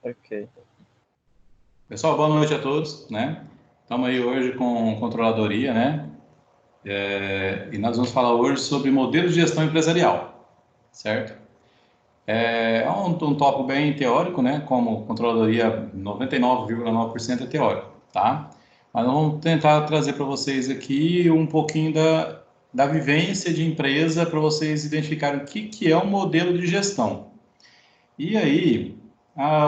Ok. Pessoal, boa noite a todos, né? Estamos aí hoje com controladoria, né? E nós vamos falar hoje sobre modelo de gestão empresarial, certo? É um tópico bem teórico, né? Como controladoria, 99,9% é teórico, tá? Mas nós vamos tentar trazer para vocês aqui um pouquinho da vivência de empresa para vocês identificarem o que é um modelo de gestão. E aí,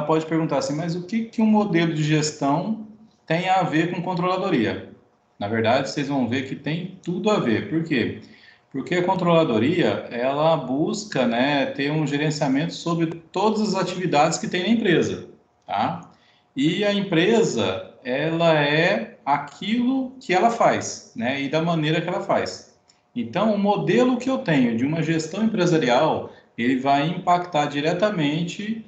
pode perguntar assim, mas o que um modelo de gestão tem a ver com controladoria? Na verdade, vocês vão ver que tem tudo a ver. Por quê? Porque a controladoria, ela busca, né, ter um gerenciamento sobre todas as atividades que tem na empresa, tá? E a empresa, ela é aquilo que ela faz, né, e da maneira que ela faz. Então, o modelo que eu tenho de uma gestão empresarial, ele vai impactar diretamente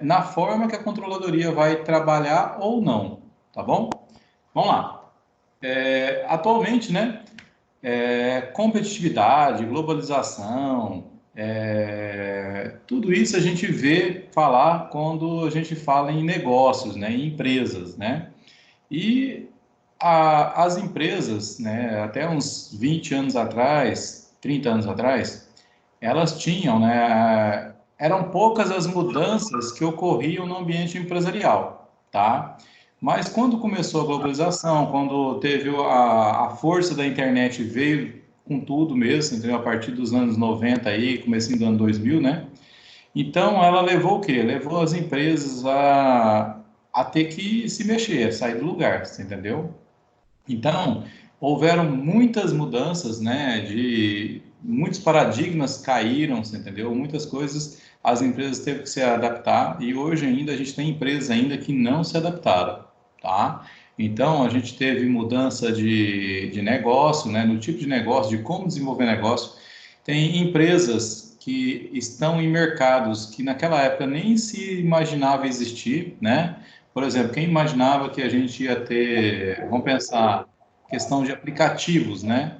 na forma que a controladoria vai trabalhar ou não, tá bom? Vamos lá. Atualmente, né, competitividade, globalização, tudo isso a gente vê falar quando a gente fala em negócios, né, em empresas, né? E as empresas, né, até uns 20 anos atrás, 30 anos atrás, elas tinham, né, eram poucas as mudanças que ocorriam no ambiente empresarial, tá? Mas quando começou a globalização, quando teve a força da internet veio com tudo mesmo, entendeu? A partir dos anos 90 aí, comecinho do ano 2000, né? Então ela levou o quê? Levou as empresas a ter que se mexer, sair do lugar, você entendeu? Então, houveram muitas mudanças, né, de muitos paradigmas caíram, você entendeu? Muitas coisas as empresas teve que se adaptar e hoje ainda a gente tem empresas ainda que não se adaptaram, tá? Então, a gente teve mudança de negócio, né, no tipo de negócio, de como desenvolver negócio. Tem empresas que estão em mercados que naquela época nem se imaginava existir, né? Por exemplo, quem imaginava que a gente ia ter, vamos pensar, questão de aplicativos, né?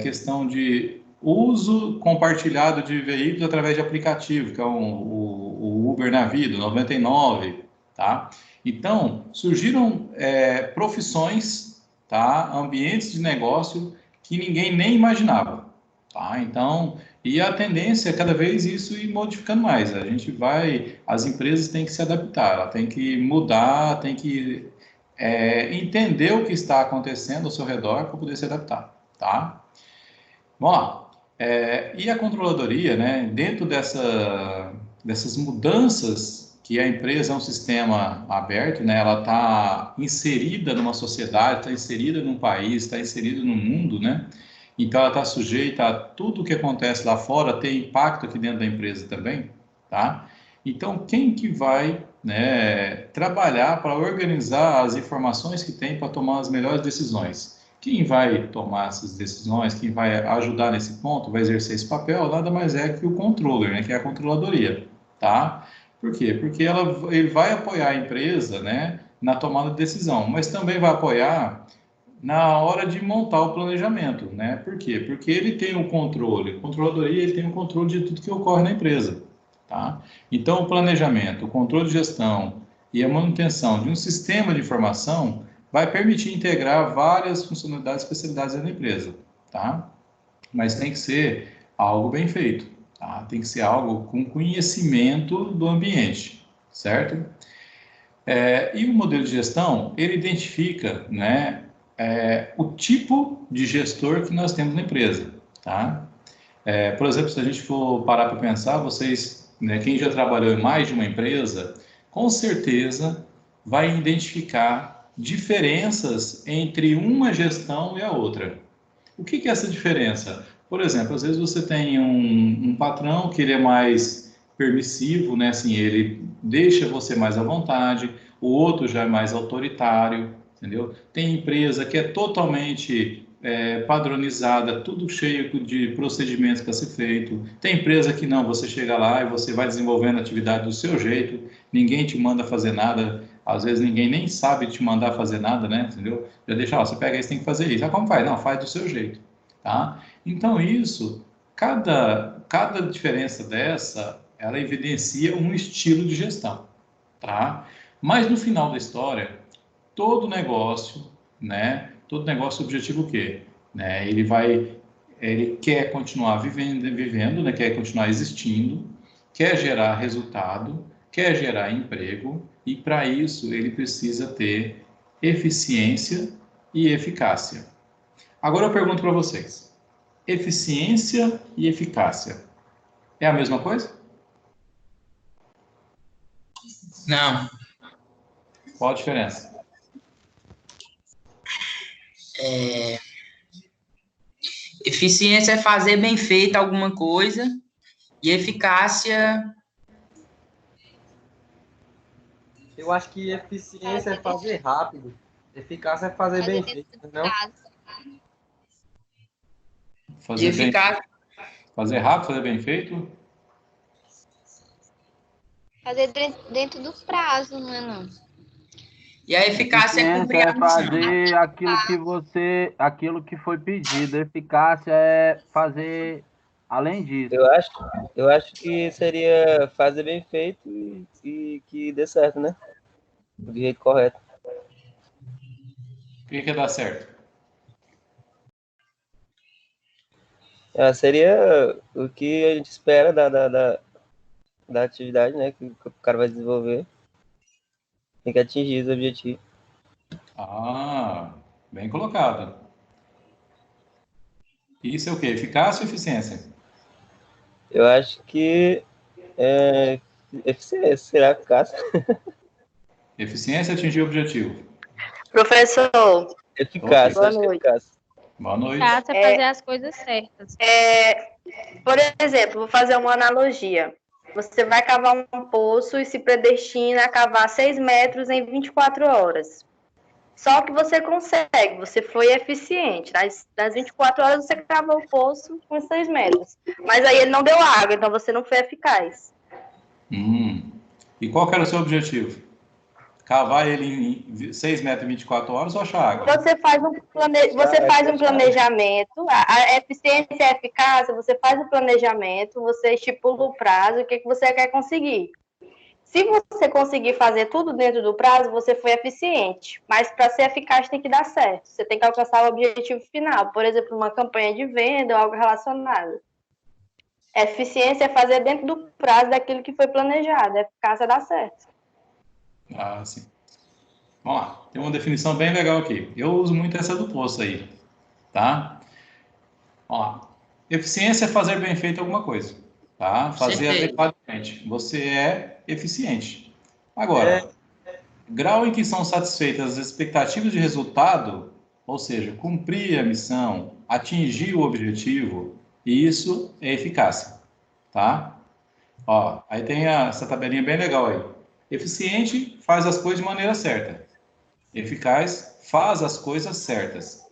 Questão de uso compartilhado de veículos através de aplicativo, que é o Uber na vida, 99, tá? Então, surgiram profissões, tá? Ambientes de negócio que ninguém nem imaginava, tá? Então, e a tendência é cada vez isso ir modificando mais. A gente vai, as empresas têm que se adaptar, ela tem que mudar, tem que entender o que está acontecendo ao seu redor para poder se adaptar, tá? Vamos lá. E a controladoria, né, dentro dessas mudanças que a empresa é um sistema aberto, né, ela está inserida numa sociedade, está inserida num país, está inserida no mundo, né, então ela está sujeita a tudo o que acontece lá fora ter impacto aqui dentro da empresa também, tá? Então quem que vai, né, trabalhar para organizar as informações que tem para tomar as melhores decisões? Quem vai tomar essas decisões, quem vai ajudar nesse ponto, vai exercer esse papel, nada mais é que o controller, né, que é a controladoria, tá? Por quê? Porque ele vai apoiar a empresa, né, na tomada de decisão, mas também vai apoiar na hora de montar o planejamento, né? Por quê? Porque ele tem o controle, a controladoria ele tem o controle de tudo que ocorre na empresa, tá? Então, o planejamento, o controle de gestão e a manutenção de um sistema de informação vai permitir integrar várias funcionalidades e especialidades da empresa, tá? Mas tem que ser algo bem feito, tá? Tem que ser algo com conhecimento do ambiente, certo? E o modelo de gestão, ele identifica, né, o tipo de gestor que nós temos na empresa, tá? Por exemplo, se a gente for parar para pensar, vocês, né, quem já trabalhou em mais de uma empresa, com certeza vai identificar diferenças entre uma gestão e a outra. O que que é essa diferença? Por exemplo, às vezes você tem um patrão que ele é mais permissivo, né? Assim, ele deixa você mais à vontade, o outro já é mais autoritário, entendeu? Tem empresa que é totalmente padronizada, tudo cheio de procedimentos para ser feito. Tem empresa que não, você chega lá e você vai desenvolvendo a atividade do seu jeito, ninguém te manda fazer nada, às vezes ninguém nem sabe te mandar fazer nada, né? Entendeu? Já deixa, ó, você pega isso, tem que fazer isso. Ah, como faz? Não, faz do seu jeito, tá? Então isso, cada diferença dessa, ela evidencia um estilo de gestão, tá? Mas no final da história, todo negócio, né? Todo negócio, objetivo o quê? Né? Ele quer continuar vivendo, né? Quer continuar existindo, quer gerar resultado, quer gerar emprego, e para isso ele precisa ter eficiência e eficácia. Agora eu pergunto para vocês: eficiência e eficácia é a mesma coisa? Não. Qual a diferença? Eficiência é fazer bem feito alguma coisa e eficácia. Eu acho que eficiência é fazer rápido. Eficácia é fazer Fazer bem dentro feito, do não? prazo. E eficácia. Fazer rápido, fazer bem feito? Fazer dentro do prazo, não é não? E a eficácia é Eficiência cumprir a é missão. fazer aquilo que foi pedido. Eficácia é fazer além disso. Eu acho que seria fazer bem feito e que dê certo, né? Do jeito correto. O que dá certo? Seria o que a gente espera da atividade, né? Que o cara vai desenvolver. Tem que atingir os objetivos. Ah, bem colocado. Isso é o quê? Eficácia ou eficiência? Eu acho que eficiência, será eficácia? Eficiência é atingir o objetivo. Professor, Eficácia, boa acho que é noite. eficácia. Boa noite. Eficácia é fazer as coisas certas. Por exemplo, vou fazer uma analogia. Você vai cavar um poço e se predestina a cavar 6 metros em 24 horas. Só que você consegue, você foi eficiente. Nas 24 horas você cavou o poço com 6 metros. Mas aí ele não deu água, então você não foi eficaz. E qual que era o seu objetivo? Cavar ele em 6 metros em 24 horas ou achar água? Você faz um planejamento, a eficiência e a eficácia, você faz o planejamento, você estipula o prazo, o que você quer conseguir. Se você conseguir fazer tudo dentro do prazo, você foi eficiente. Mas para ser eficaz tem que dar certo. Você tem que alcançar o objetivo final. Por exemplo, uma campanha de venda ou algo relacionado. Eficiência é fazer dentro do prazo daquilo que foi planejado. Eficácia é dar certo. Ah, sim. Vamos lá. Tem uma definição bem legal aqui. Eu uso muito essa do poço aí, tá? Vamos lá. Eficiência é fazer bem feito alguma coisa, tá? Fazer Certeza. adequadamente. Você é eficiente. Agora, grau em que são satisfeitas as expectativas de resultado, ou seja, cumprir a missão, atingir o objetivo, isso é eficácia, tá? Ó, aí tem essa tabelinha bem legal aí. Eficiente faz as coisas de maneira certa. Eficaz faz as coisas certas.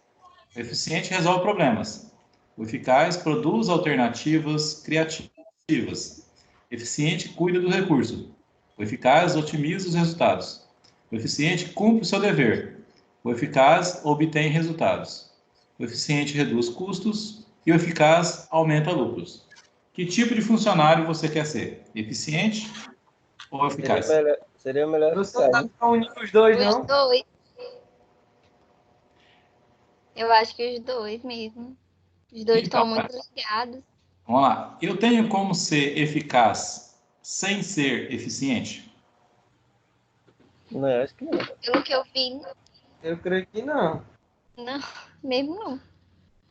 O eficiente resolve problemas. O eficaz produz alternativas criativas. Eficiente cuida do recurso. O eficaz otimiza os resultados. O eficiente cumpre o seu dever. O eficaz obtém resultados. O eficiente reduz custos e o eficaz aumenta lucros. Que tipo de funcionário você quer ser? Eficiente ou eficaz? Seria melhor Não eficaz, dá né? pra unir os dois, Os não? dois. Eu acho que os dois mesmo. Os dois Então, estão muito ligados. vamos lá. Eu tenho como ser eficaz sem ser eficiente? Não, eu acho que não. Pelo que eu vi, Eu creio que não. não, mesmo não.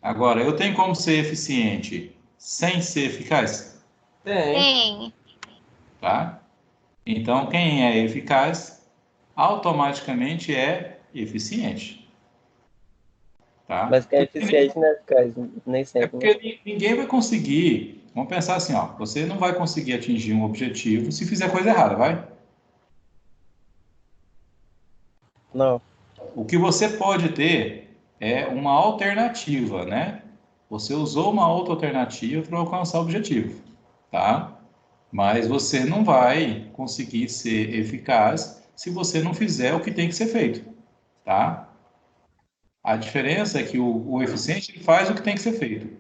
Agora, eu tenho como ser eficiente sem ser eficaz? Tem. Tem. Tá? Então, quem é eficaz automaticamente é eficiente. Tá? Mas quem é eficiente não é eficaz, nem É sempre, né? porque ninguém vai conseguir. Vamos pensar assim, ó, você não vai conseguir atingir um objetivo se fizer coisa errada, vai? Não. O que você pode ter é uma alternativa, né? Você usou uma outra alternativa para alcançar o objetivo, tá? Mas você não vai conseguir ser eficaz se você não fizer o que tem que ser feito, tá? A diferença é que o eficiente ele faz o que tem que ser feito.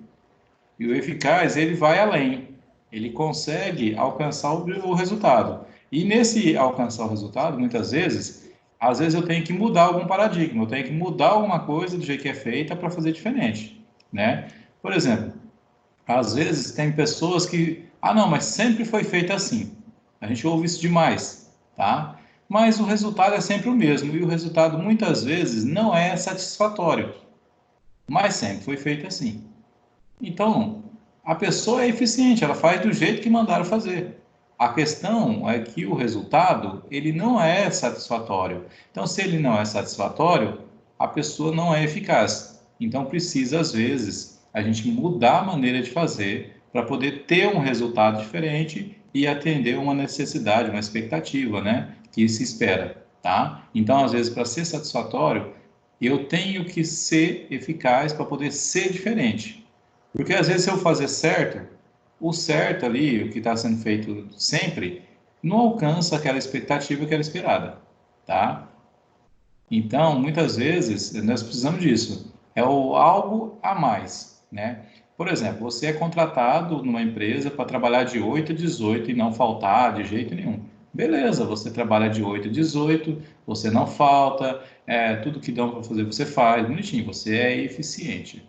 E o eficaz, ele vai além. Ele consegue alcançar o resultado. E nesse alcançar o resultado, muitas vezes, às vezes eu tenho que mudar algum paradigma, eu tenho que mudar alguma coisa do jeito que é feita para fazer diferente, né? Por exemplo, às vezes tem pessoas que, não, mas sempre foi feito assim. A gente ouve isso demais, tá? Mas o resultado é sempre o mesmo, e o resultado muitas vezes não é satisfatório, mas sempre foi feito assim. Então, a pessoa é eficiente, ela faz do jeito que mandaram fazer. A questão é que o resultado, ele não é satisfatório. Então, se ele não é satisfatório, a pessoa não é eficaz. Então, precisa, às vezes, a gente mudar a maneira de fazer para poder ter um resultado diferente e atender uma necessidade, uma expectativa, né, que se espera, tá? Então, às vezes, para ser satisfatório, eu tenho que ser eficaz para poder ser diferente. Porque, às vezes, se eu fazer certo, o certo ali, o que está sendo feito sempre, não alcança aquela expectativa que era esperada, tá? Então, muitas vezes, nós precisamos disso. É o algo a mais, né? Por exemplo, você é contratado numa empresa para trabalhar de 8 a 18 e não faltar de jeito nenhum. Beleza, você trabalha de 8 a 18, você não falta, tudo que dão para fazer você faz, bonitinho, você é eficiente.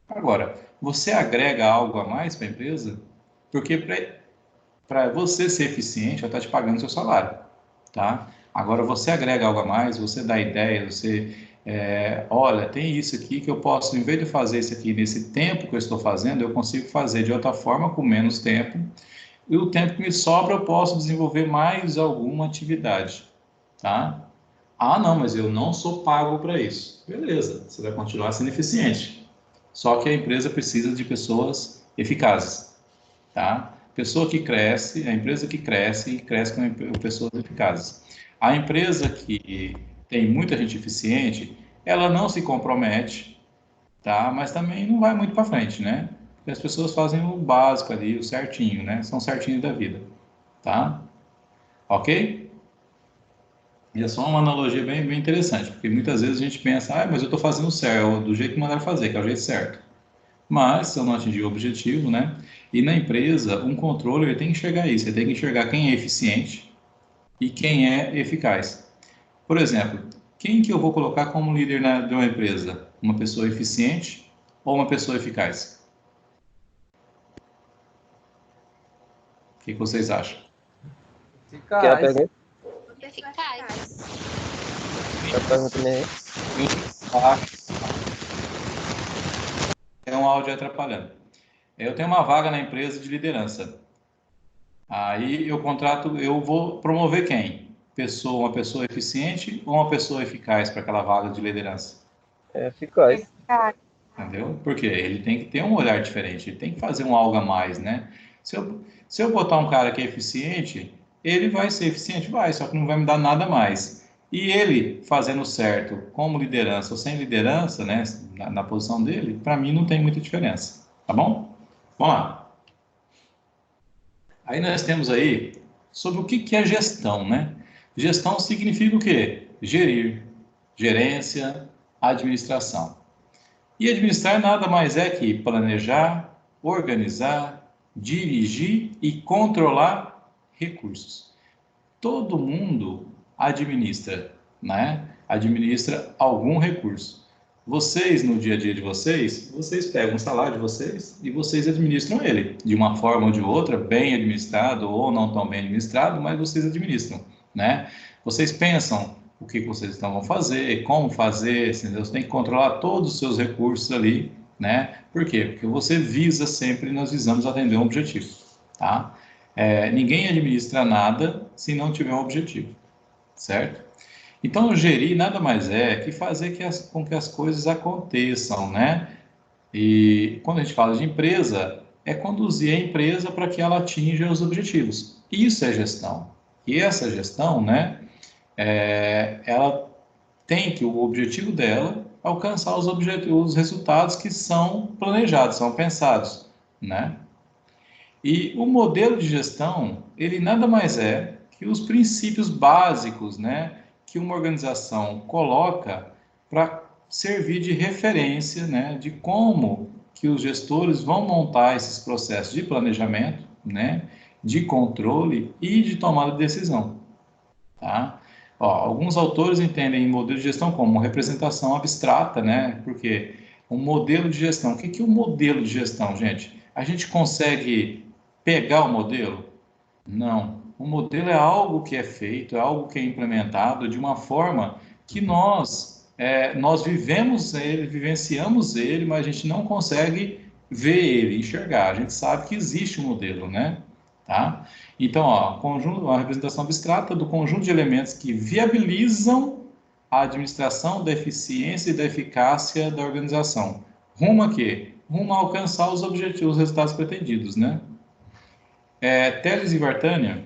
Agora, você agrega algo a mais para a empresa? Porque para você ser eficiente, ela está te pagando seu salário, tá? Agora, você agrega algo a mais, você dá ideia, você, olha, tem isso aqui que eu posso, em vez de fazer isso aqui nesse tempo que eu estou fazendo, eu consigo fazer de outra forma com menos tempo, e o tempo que me sobra eu posso desenvolver mais alguma atividade, tá? Não, mas eu não sou pago para isso. Beleza, você vai continuar sendo eficiente. Só que a empresa precisa de pessoas eficazes, tá? Pessoa que cresce, a empresa que cresce, cresce com pessoas eficazes. A empresa que tem muita gente eficiente, ela não se compromete, tá? Mas também não vai muito para frente, né? Porque as pessoas fazem o básico ali, o certinho, né? São certinhos da vida, tá? Ok? E é só uma analogia bem, bem interessante, porque muitas vezes a gente pensa, mas eu estou fazendo certo, do jeito que mandaram fazer, que é o jeito certo. Mas, se eu não atingir o objetivo, né? E na empresa, um controle ele tem que enxergar isso, ele tem que enxergar quem é eficiente e quem é eficaz. Por exemplo, quem que eu vou colocar como líder de uma empresa? Uma pessoa eficiente ou uma pessoa eficaz? O que vocês acham? Quer a Eficaz. pergunta? Eficaz. A pergunta mesmo. É um áudio atrapalhando. Eu tenho uma vaga na empresa de liderança. Aí eu vou promover quem? Uma pessoa eficiente ou uma pessoa eficaz para aquela vaga de liderança? É eficaz. Entendeu? Porque ele tem que ter um olhar diferente, ele tem que fazer um algo a mais, né? Se eu botar um cara que é eficiente, ele vai ser eficiente, só que não vai me dar nada mais. E ele fazendo certo como liderança ou sem liderança, né, na posição dele, para mim não tem muita diferença, tá bom? Vamos lá. Aí nós temos aí sobre o que é gestão, né? Gestão significa o quê? Gerir, gerência, administração. E administrar nada mais é que planejar, organizar, dirigir e controlar recursos. Todo mundo administra, né? Administra algum recurso. Vocês, no dia a dia de vocês pegam o salário de vocês e vocês administram ele, de uma forma ou de outra, bem administrado ou não tão bem administrado, mas vocês administram, né? Vocês pensam o que vocês vão fazer, como fazer, entendeu? Você tem que controlar todos os seus recursos ali, né? Por quê? Porque você visa sempre, nós visamos atender um objetivo, tá? Ninguém administra nada se não tiver um objetivo, certo? Então, gerir nada mais é que fazer com que as coisas aconteçam, né? E quando a gente fala de empresa, é conduzir a empresa para que ela atinja os objetivos. Isso é gestão. E essa gestão, né? Ela tem que o objetivo dela alcançar os resultados que são planejados, são pensados, né? E o modelo de gestão, ele nada mais é que os princípios básicos, né, que uma organização coloca para servir de referência, né, de como que os gestores vão montar esses processos de planejamento, né, de controle e de tomada de decisão, tá? Ó, alguns autores entendem modelo de gestão como uma representação abstrata, né? Porque um modelo de gestão, o que é um modelo de gestão, gente? A gente consegue pegar o modelo? Não. O modelo é algo que é feito, é algo que é implementado de uma forma que nós vivemos ele, vivenciamos ele, mas a gente não consegue ver ele, enxergar. A gente sabe que existe um modelo, né? Tá? Então, ó, uma representação abstrata do conjunto de elementos que viabilizam a administração da eficiência e da eficácia da organização. Rumo a quê? Rumo a alcançar os objetivos, os resultados pretendidos, né? Teles e Vartanian,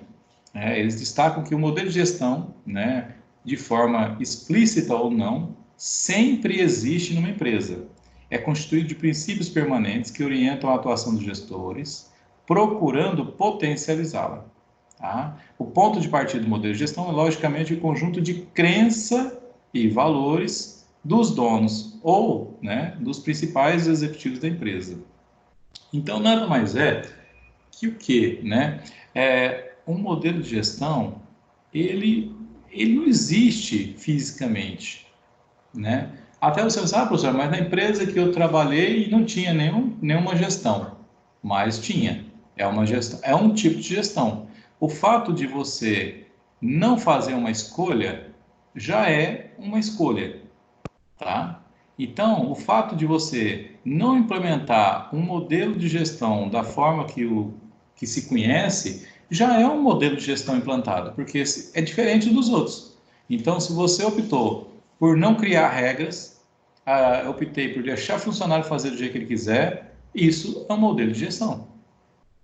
eles destacam que o modelo de gestão, né, de forma explícita ou não, sempre existe numa empresa. É constituído de princípios permanentes que orientam a atuação dos gestores, procurando potencializá-la. Tá? O ponto de partida do modelo de gestão é, logicamente, o conjunto de crença e valores dos donos ou, né, dos principais executivos da empresa. Então, nada mais é que o quê? Né? Um modelo de gestão, ele não existe fisicamente, né? Até você sabe, professor, mas na empresa que eu trabalhei não tinha nenhuma gestão, mas tinha. É uma gestão, é um tipo de gestão. O fato de você não fazer uma escolha já é uma escolha, tá? Então, o fato de você não implementar um modelo de gestão da forma que se conhece, já é um modelo de gestão implantado, porque é diferente dos outros. Então, se você optou por não criar regras, optei por deixar o funcionário fazer do jeito que ele quiser, isso é um modelo de gestão,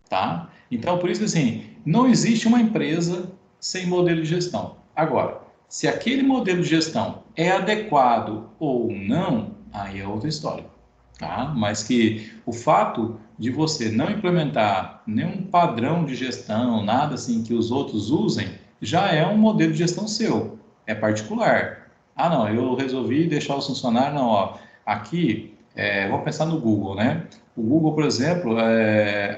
tá? Então, por isso, assim, não existe uma empresa sem modelo de gestão. Agora, se aquele modelo de gestão é adequado ou não, aí é outra história, tá? Mas que o fato de você não implementar nenhum padrão de gestão, nada assim que os outros usem, já é um modelo de gestão seu, é particular. Ah, não, eu resolvi deixar os funcionários, não, ó, aqui, vamos pensar no Google, né? O Google, por exemplo,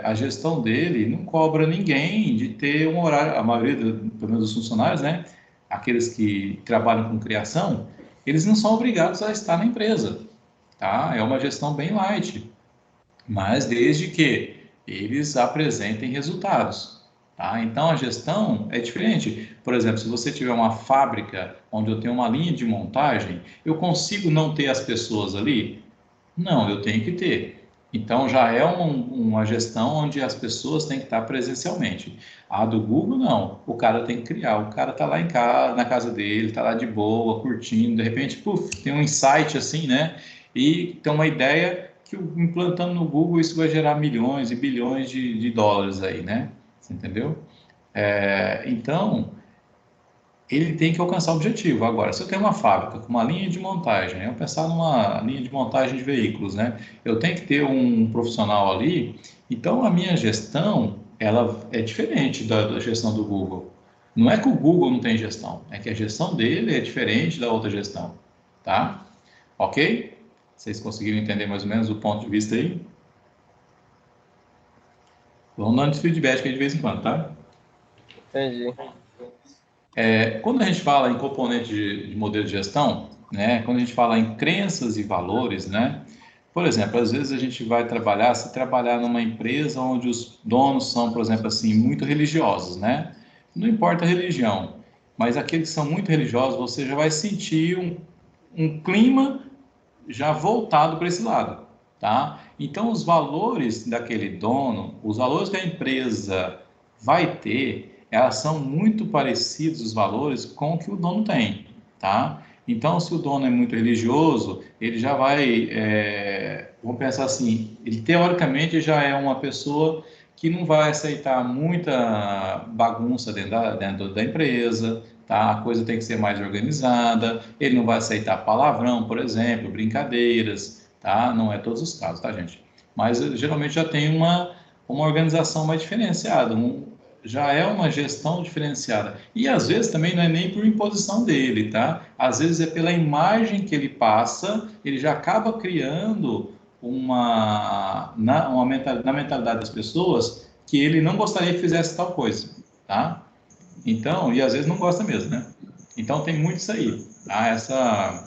a gestão dele não cobra ninguém de ter um horário, a maioria, pelo menos dos funcionários, né? Aqueles que trabalham com criação, eles não são obrigados a estar na empresa, tá? É uma gestão bem light, mas desde que eles apresentem resultados, tá? Então a gestão é diferente. Por exemplo, se você tiver uma fábrica onde eu tenho uma linha de montagem, eu consigo não ter as pessoas ali? Não, eu tenho que ter. Então já é uma gestão onde as pessoas têm que estar presencialmente. A do Google, não. O cara tem que criar. O cara está lá em casa, na casa dele, está lá de boa, curtindo. De repente, puf, tem um insight assim, né? E tem uma ideia que implantando no Google isso vai gerar milhões e bilhões de dólares aí, né? Você entendeu? Então, ele tem que alcançar o objetivo. Agora, se eu tenho uma fábrica com uma linha de montagem, eu pensar numa linha de montagem de veículos, né? Eu tenho que ter um profissional ali, então a minha gestão, ela é diferente da gestão do Google. Não é que o Google não tem gestão, é que a gestão dele é diferente da outra gestão, tá? Ok? Vocês conseguiram entender mais ou menos o ponto de vista aí? Vamos dando feedback aí de vez em quando, tá? Entendi. Quando a gente fala em componente de modelo de gestão, né, quando a gente fala em crenças e valores, né, por exemplo, às vezes a gente vai se trabalhar numa empresa onde os donos são, por exemplo, assim, muito religiosos, né? Não importa a religião, mas aqueles que são muito religiosos, você já vai sentir um clima já voltado para esse lado, tá? Então, os valores daquele dono, os valores que a empresa vai ter, elas são muito parecidos, os valores, com o que o dono tem, tá? Então, se o dono é muito religioso, ele já vai, vamos pensar assim, ele teoricamente já é uma pessoa que não vai aceitar muita bagunça dentro da empresa, tá? A coisa tem que ser mais organizada, ele não vai aceitar palavrão, por exemplo, brincadeiras, tá? Não é todos os casos, tá, gente? Mas geralmente já tem uma organização mais diferenciada, já é uma gestão diferenciada. E às vezes também não é nem por imposição dele, tá? Às vezes é pela imagem que ele passa, ele já acaba criando na mentalidade das pessoas que ele não gostaria que fizesse tal coisa, tá? Então, e às vezes não gosta mesmo, né? Então tem muito isso aí, tá?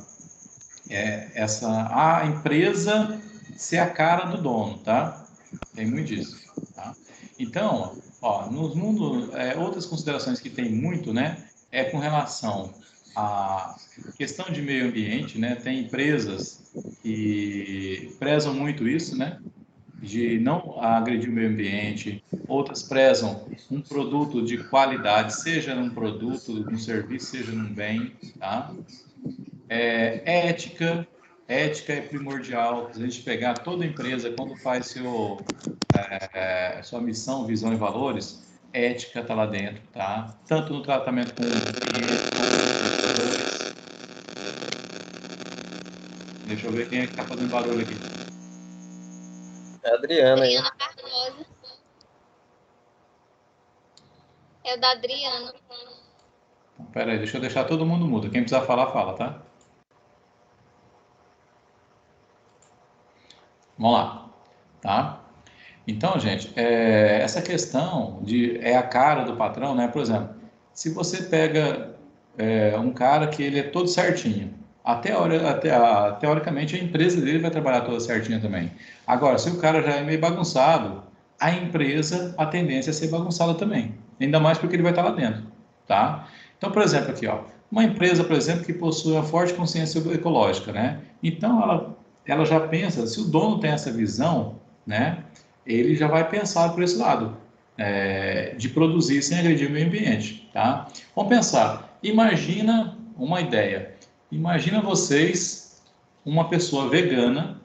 A empresa ser a cara do dono, tá? Tem muito disso, tá? Então, ó, nos mundos, outras considerações que tem muito, né, é com relação à questão de meio ambiente, né? Tem empresas que prezam muito isso, né? De não agredir o meio ambiente, outras prezam um produto de qualidade, seja num produto, num serviço, seja num bem, tá? Ética é primordial. Se a gente pegar toda empresa, quando faz sua missão, visão e valores, ética está lá dentro, tá? Tanto no tratamento com clientes, com fornecedores. Deixa eu ver quem é que está fazendo barulho aqui. É a Adriana aí. Adriana Barbosa. É o da Adriana. Então, pera aí, deixa eu deixar todo mundo mudo. Quem precisar falar, fala, tá? Vamos lá, tá? Então, gente, essa questão de a cara do patrão, né? Por exemplo, se você pega um cara que ele é todo certinho, teoricamente a empresa dele vai trabalhar toda certinha também. Agora, se o cara já é meio bagunçado, a empresa, a tendência é ser bagunçada também. Ainda mais porque ele vai estar lá dentro, tá? Então, por exemplo, aqui, ó, uma empresa, por exemplo, que possui uma forte consciência ecológica, né? Então, ela já pensa, se o dono tem essa visão, né? Ele já vai pensar por esse lado, de produzir sem agredir o meio ambiente, tá? Vamos pensar, imagina uma ideia, imagina vocês, uma pessoa vegana,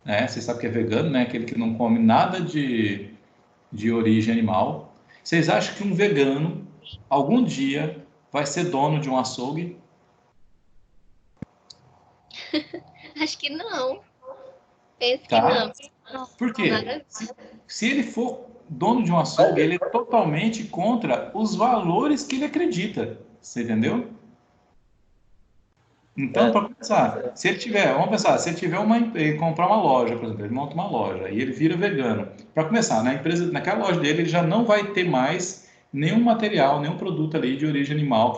né? Vocês sabem que é vegano, né? Aquele que não come nada de origem animal. Vocês acham que um vegano, algum dia, vai ser dono de um açougue? Acho que não. Penso que Tá? não. Por quê? Se ele for dono de um açougue, ele é totalmente contra os valores que ele acredita. Você entendeu? Então, para começar, se ele tiver, vamos pensar, se ele tiver ele comprar uma loja, por exemplo, ele monta uma loja e ele vira vegano. Para começar, na empresa, naquela loja dele, ele já não vai ter mais nenhum material, nenhum produto ali de origem animal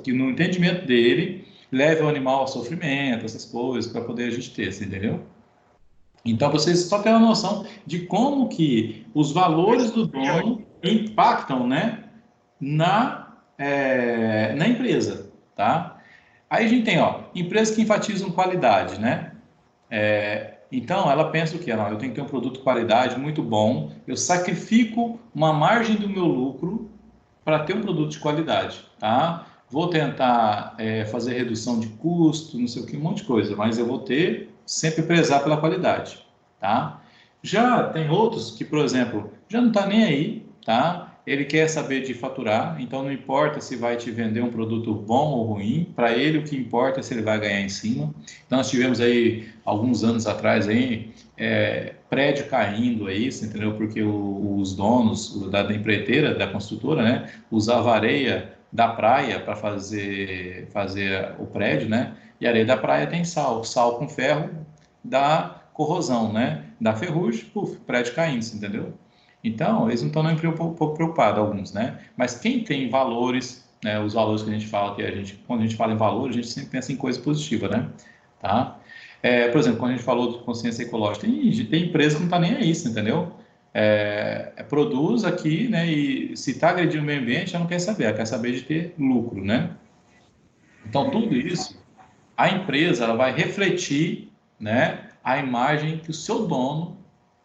que no entendimento dele, leve o animal ao sofrimento, essas coisas, para poder a gente ter, você entendeu? Então, vocês só têm uma noção de como que os valores do dono impactam, né, na empresa, tá? Aí a gente tem, ó, empresas que enfatizam qualidade, né? Então, ela pensa o quê? Não, eu tenho que ter um produto de qualidade muito bom, eu sacrifico uma margem do meu lucro para ter um produto de qualidade, tá? Vou tentar fazer redução de custo, não sei o que, um monte de coisa, mas eu vou ter sempre prezar pela qualidade, tá? Já tem outros que, por exemplo, já não está nem aí, tá? Ele quer saber de faturar, então não importa se vai te vender um produto bom ou ruim, para ele o que importa é se ele vai ganhar em cima. Então, nós tivemos aí, alguns anos atrás, aí, prédio caindo aí, entendeu? Porque os donos da empreiteira, da construtora, né, usavam areia da praia para fazer o prédio, né? E a areia da praia tem sal com ferro dá corrosão, né? Dá ferrugem, puf, prédio caindo, entendeu? Então, eles não estão nem um pouco preocupados, alguns, né? Mas quem tem valores, né? Os valores que a gente fala, quando a gente fala em valores, a gente sempre pensa em coisa positiva, né? Tá? Por exemplo, quando a gente falou de consciência ecológica, tem empresa que não está nem aí, entendeu? Produz aqui, né? E se está agredindo o meio ambiente, ela não quer saber, ela quer saber de ter lucro, né? Então, tudo isso, a empresa ela vai refletir, né, a imagem que o seu dono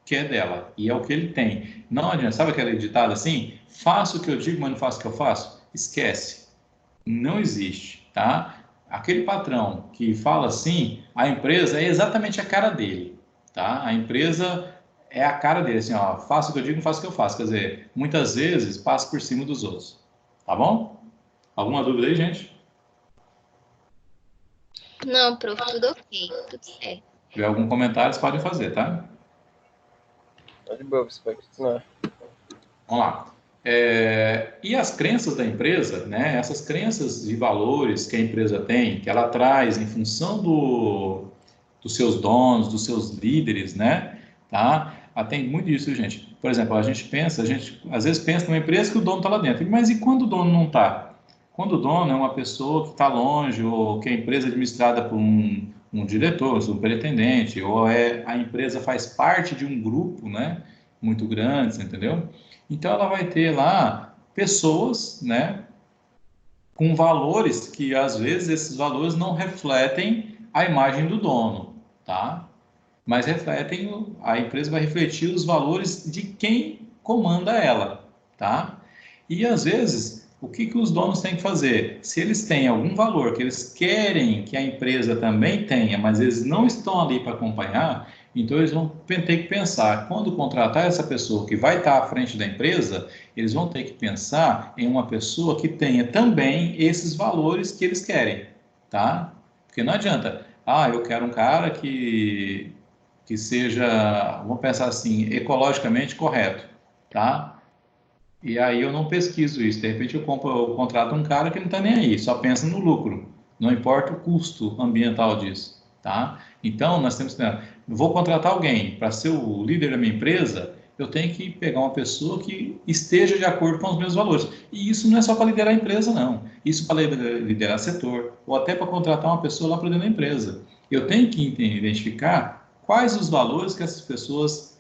quer dela, e é o que ele tem. Não adianta, sabe aquele ditado assim? Faço o que eu digo, mas não faço o que eu faço? Esquece. Não existe, tá? Aquele patrão que fala assim, a empresa é exatamente a cara dele, tá? A empresa é a cara dele, assim, ó, faço o que eu digo, não faço o que eu faço. Quer dizer, muitas vezes passa por cima dos outros, tá bom? Alguma dúvida aí, gente? Não, prof, tudo ok, tudo certo. Se tiver algum comentário, vocês podem fazer, tá? Tá de boa, você pode continuar. Vamos lá. E as crenças da empresa, né? Essas crenças de valores que a empresa tem, que ela traz em função dos seus donos, dos seus líderes, né? Tá? Tem muito disso, gente. Por exemplo, a gente às vezes pensa numa empresa que o dono está lá dentro, mas e quando o dono não está? Quando o dono é uma pessoa que está longe, ou que a empresa é administrada por um diretor, um superintendente, ou a empresa faz parte de um grupo, né, muito grande, você entendeu? Então, ela vai ter lá pessoas, né, com valores que, às vezes, esses valores não refletem a imagem do dono, tá? Mas refletem, a empresa vai refletir os valores de quem comanda ela, tá? E às vezes, o que que os donos têm que fazer? Se eles têm algum valor que eles querem que a empresa também tenha, mas eles não estão ali para acompanhar, então eles vão ter que pensar, quando contratar essa pessoa que vai estar à frente da empresa, eles vão ter que pensar em uma pessoa que tenha também esses valores que eles querem, tá? Porque não adianta, eu quero um cara que seja, vamos pensar assim, ecologicamente correto, tá? E aí eu não pesquiso isso. De repente eu contrato um cara que não está nem aí, só pensa no lucro. Não importa o custo ambiental disso, tá? Então nós temos que, vou contratar alguém para ser o líder da minha empresa, eu tenho que pegar uma pessoa que esteja de acordo com os meus valores. E isso não é só para liderar a empresa, não. Isso para liderar setor, ou até para contratar uma pessoa lá para dentro da empresa. Eu tenho que identificar quais os valores que essas pessoas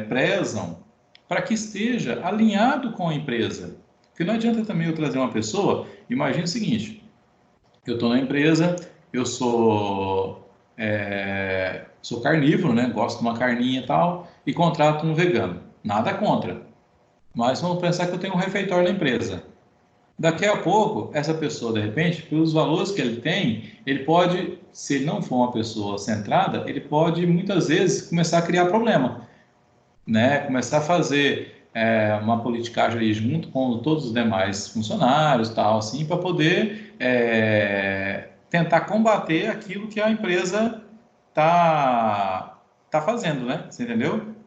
prezam para que esteja alinhado com a empresa. Porque não adianta também eu trazer uma pessoa, imagine o seguinte, eu estou na empresa, eu sou carnívoro, né? Gosto de uma carninha e tal, e contrato um vegano. Nada contra. Mas vamos pensar que eu tenho um refeitório na empresa. Daqui a pouco, essa pessoa, de repente, pelos valores que ele tem, ele pode, se ele não for uma pessoa centrada, ele pode, muitas vezes, começar a criar problema, né? Começar a fazer uma politicagem aí junto com todos os demais funcionários, tal, assim, para poder tentar combater aquilo que a empresa tá fazendo, né? Você entendeu?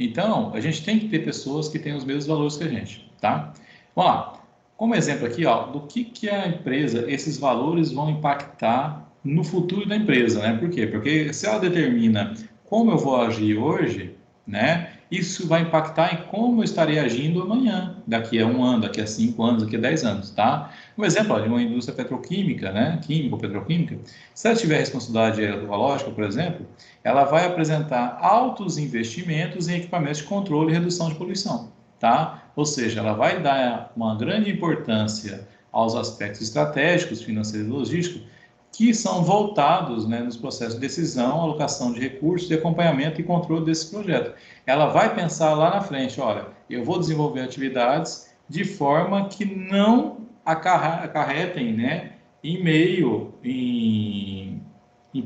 Então, a gente tem que ter pessoas que têm os mesmos valores que a gente, tá? Vamos lá. Como exemplo aqui, ó, do que a empresa, esses valores vão impactar no futuro da empresa, né? Por quê? Porque se ela determina como eu vou agir hoje, né? Isso vai impactar em como eu estarei agindo amanhã, daqui a 1 ano, daqui a 5 anos, daqui a 10 anos, tá? Um exemplo, ó, de uma indústria petroquímica, né? Química ou petroquímica, se ela tiver responsabilidade ecológica, por exemplo, ela vai apresentar altos investimentos em equipamentos de controle e redução de poluição, tá? Ou seja, ela vai dar uma grande importância aos aspectos estratégicos, financeiros e logísticos, que são voltados, né, nos processos de decisão, alocação de recursos, de acompanhamento e controle desse projeto. Ela vai pensar lá na frente, olha, eu vou desenvolver atividades de forma que não acarretem, né, em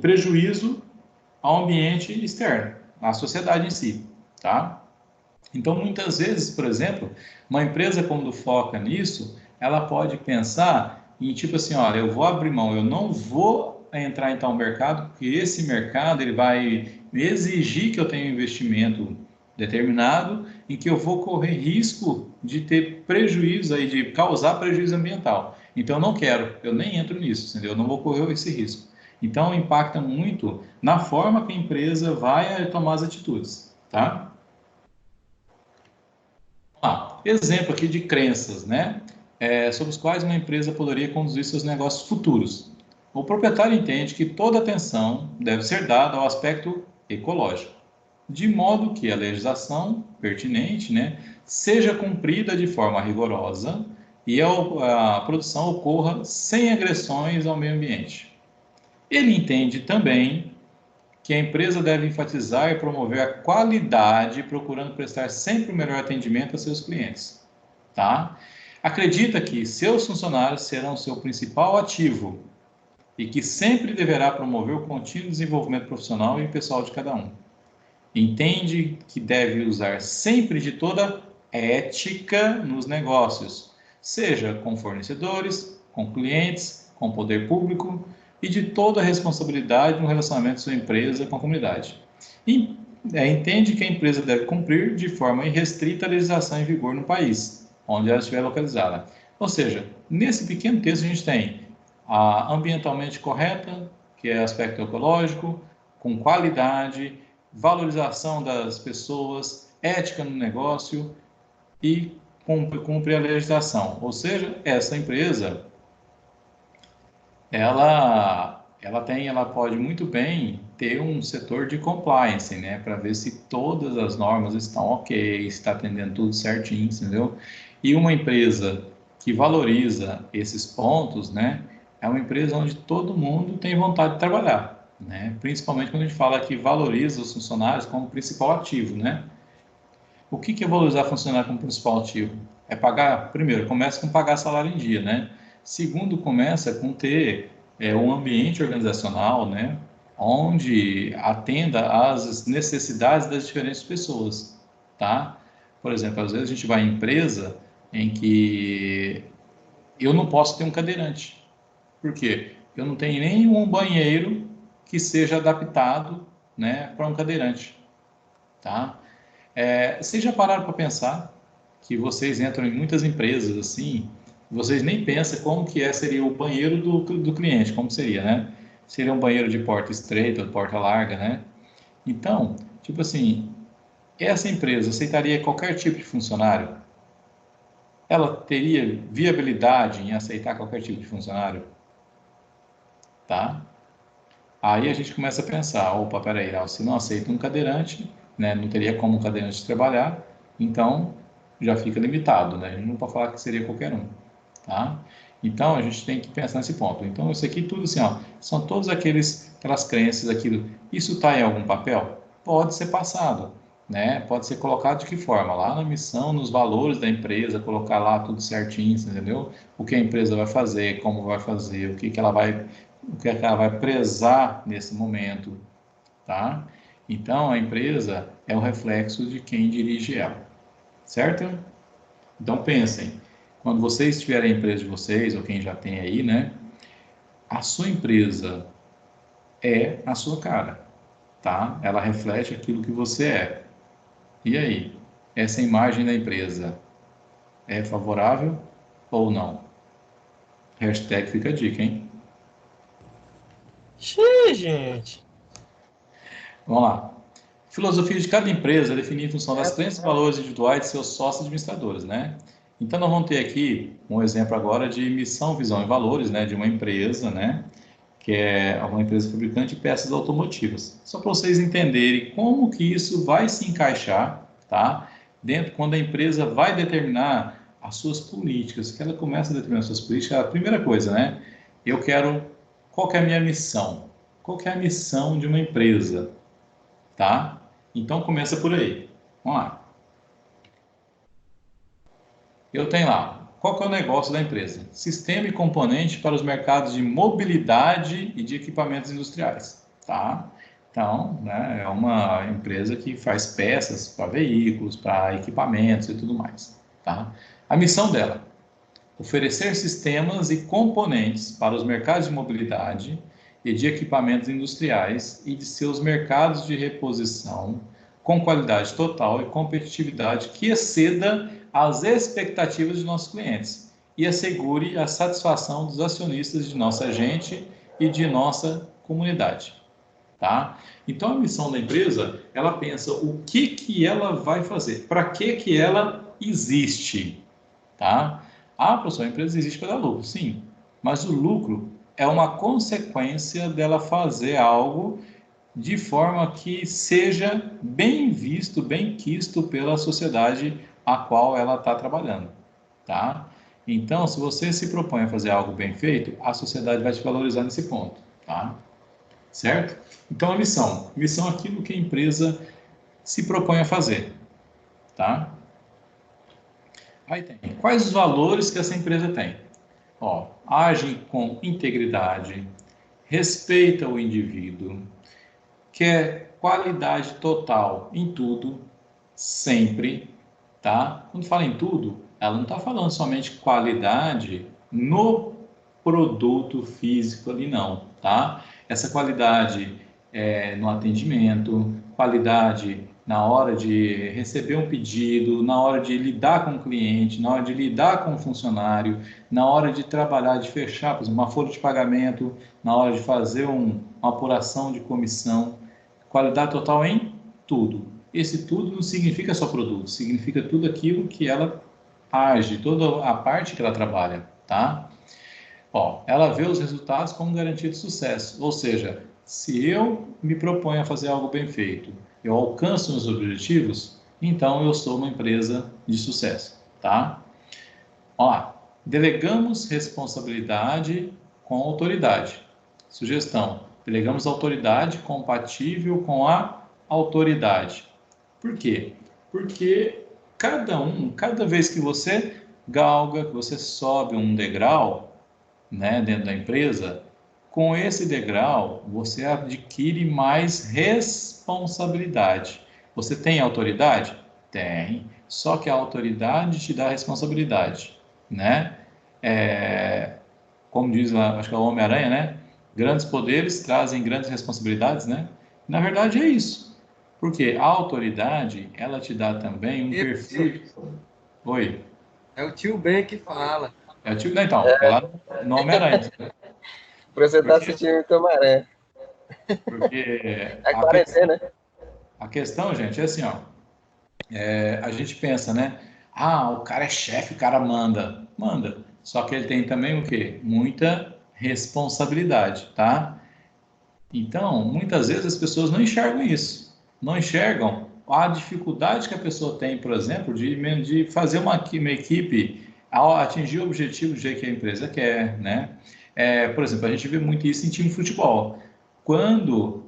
prejuízo ao ambiente externo, à sociedade em si, tá? Então, muitas vezes, por exemplo, uma empresa quando foca nisso, ela pode pensar em tipo assim, olha, eu vou abrir mão, eu não vou entrar em tal mercado, porque esse mercado ele vai exigir que eu tenha um investimento determinado, em que eu vou correr risco de ter prejuízo aí, de causar prejuízo ambiental. Então, eu não quero, eu nem entro nisso, entendeu? Eu não vou correr esse risco. Então, impacta muito na forma que a empresa vai tomar as atitudes, tá? Exemplo aqui de crenças, né? Sobre os quais uma empresa poderia conduzir seus negócios futuros. O proprietário entende que toda atenção deve ser dada ao aspecto ecológico, de modo que a legislação pertinente, né, seja cumprida de forma rigorosa e a produção ocorra sem agressões ao meio ambiente. Ele entende também que a empresa deve enfatizar e promover a qualidade, procurando prestar sempre o melhor atendimento a seus clientes, tá? Acredita que seus funcionários serão seu principal ativo e que sempre deverá promover o contínuo desenvolvimento profissional e pessoal de cada um. Entende que deve usar sempre de toda ética nos negócios, seja com fornecedores, com clientes, com poder público, e de toda a responsabilidade no relacionamento de sua empresa com a comunidade. E, entende que a empresa deve cumprir de forma irrestrita a legislação em vigor no país, onde ela estiver localizada. Ou seja, nesse pequeno texto a gente tem a ambientalmente correta, que é aspecto ecológico, com qualidade, valorização das pessoas, ética no negócio e cumpre a legislação. Ou seja, essa empresa, ela pode muito bem ter um setor de compliance, né, para ver se todas as normas estão ok, se está atendendo tudo certinho, entendeu? E uma empresa que valoriza esses pontos, né, é uma empresa onde todo mundo tem vontade de trabalhar, né? Principalmente quando a gente fala que valoriza os funcionários como principal ativo, né? O que é valorizar funcionário como principal ativo? É pagar, primeiro, começa com pagar salário em dia, né? Segundo, começa com ter um ambiente organizacional, né, onde atenda às necessidades das diferentes pessoas, tá? Por exemplo, às vezes a gente vai em empresa em que eu não posso ter um cadeirante. Por quê? Eu não tenho nenhum banheiro que seja adaptado, né, para um cadeirante, tá? Vocês já pararam para pensar que vocês entram em muitas empresas assim, vocês nem pensam como que seria o banheiro do cliente, como seria, né? Seria um banheiro de porta estreita, porta larga, né? Então, tipo assim, essa empresa aceitaria qualquer tipo de funcionário? Ela teria viabilidade em aceitar qualquer tipo de funcionário? Tá? Aí a gente começa a pensar, opa, peraí, se não aceita um cadeirante, né, não teria como um cadeirante trabalhar, então já fica limitado, né? A gente não pode falar que seria qualquer um, tá? Então a gente tem que pensar nesse ponto. Então isso aqui tudo assim, ó, são todas aquelas crenças, aquilo. Isso está em algum papel? Pode ser passado, né? Pode ser colocado de que forma? Lá na missão, nos valores da empresa, colocar lá tudo certinho, entendeu? O que a empresa vai fazer, como vai fazer, o que ela vai prezar nesse momento, tá? Então, a empresa é o reflexo de quem dirige ela, certo? Então, pensem, quando vocês tiverem a empresa de vocês, ou quem já tem aí, né? A sua empresa é a sua cara, tá? Ela reflete aquilo que você é. E aí, essa imagem da empresa é favorável ou não? Hashtag fica a dica, hein? Xiii, gente. Vamos lá. Filosofia de cada empresa é definida em função das crenças e valores individuais de seus sócios administradores, né? Então, nós vamos ter aqui um exemplo agora de missão, visão e valores, né, de uma empresa, né, que é uma empresa fabricante de peças automotivas. Só para vocês entenderem como que isso vai se encaixar, tá? Dentro, quando a empresa vai determinar as suas políticas, que ela começa a determinar as suas políticas, a primeira coisa, né? Qual que é a minha missão? Qual que é a missão de uma empresa, tá? Então, começa por aí. Vamos lá. Eu tenho lá, qual que é o negócio da empresa? Sistema e componente para os mercados de mobilidade e de equipamentos industriais, tá? Então, né, é uma empresa que faz peças para veículos, para equipamentos e tudo mais, tá? A missão dela, oferecer sistemas e componentes para os mercados de mobilidade e de equipamentos industriais e de seus mercados de reposição com qualidade total e competitividade que exceda as expectativas de nossos clientes e assegure a satisfação dos acionistas de nossa agente e de nossa comunidade, tá? Então a missão da empresa, ela pensa o que ela vai fazer, para que ela existe, tá? Professor, a empresa existe para dar lucro, sim, mas o lucro é uma consequência dela fazer algo de forma que seja bem visto, bem quisto pela sociedade a qual ela está trabalhando, tá? Então, se você se propõe a fazer algo bem feito, a sociedade vai te valorizar nesse ponto, tá? Certo? Então, a missão. Missão é aquilo que a empresa se propõe a fazer, tá? Aí tem. Quais os valores que essa empresa tem? Ó, age com integridade, respeita o indivíduo, quer qualidade total em tudo, sempre, tá? Quando fala em tudo, ela não está falando somente qualidade no produto físico ali, não, tá? Essa qualidade no atendimento, qualidade na hora de receber um pedido, na hora de lidar com o cliente, na hora de lidar com o funcionário, na hora de trabalhar, de fechar, por exemplo, uma folha de pagamento, na hora de fazer uma apuração de comissão, qualidade total em tudo. Esse tudo não significa só produto, significa tudo aquilo que ela age, toda a parte que ela trabalha, tá? Ó, ela vê os resultados como garantia de sucesso, ou seja, se eu me proponho a fazer algo bem feito, eu alcanço meus objetivos, então eu sou uma empresa de sucesso, tá? Ó lá, delegamos responsabilidade com autoridade. Sugestão, delegamos autoridade compatível com a autoridade. Por quê? Porque cada vez que você galga, que você sobe um degrau, né, dentro da empresa, com esse degrau você adquire mais responsabilidade. Você tem autoridade? Tem. Só que a autoridade te dá responsabilidade, né? Como diz lá, acho que é o Homem-Aranha, né? Grandes poderes trazem grandes responsabilidades, né? Na verdade é isso. Porque a autoridade, ela te dá também um perfil. Oi. É o tio Ben que fala. É o tipo, não, então, é lá no Homem-Aranha. Pra você tá Porque, assistindo o Camaré. porque É quarentena, né? a questão, gente, é assim, ó. A gente pensa, né? Ah, o cara é chefe, o cara manda. Manda. Só que ele tem também o quê? Muita responsabilidade, tá? Então, muitas vezes as pessoas não enxergam isso. Não enxergam a dificuldade que a pessoa tem, por exemplo, de fazer uma equipe ao atingir o objetivo do jeito que a empresa quer, né? Por exemplo, a gente vê muito isso em time de futebol. Quando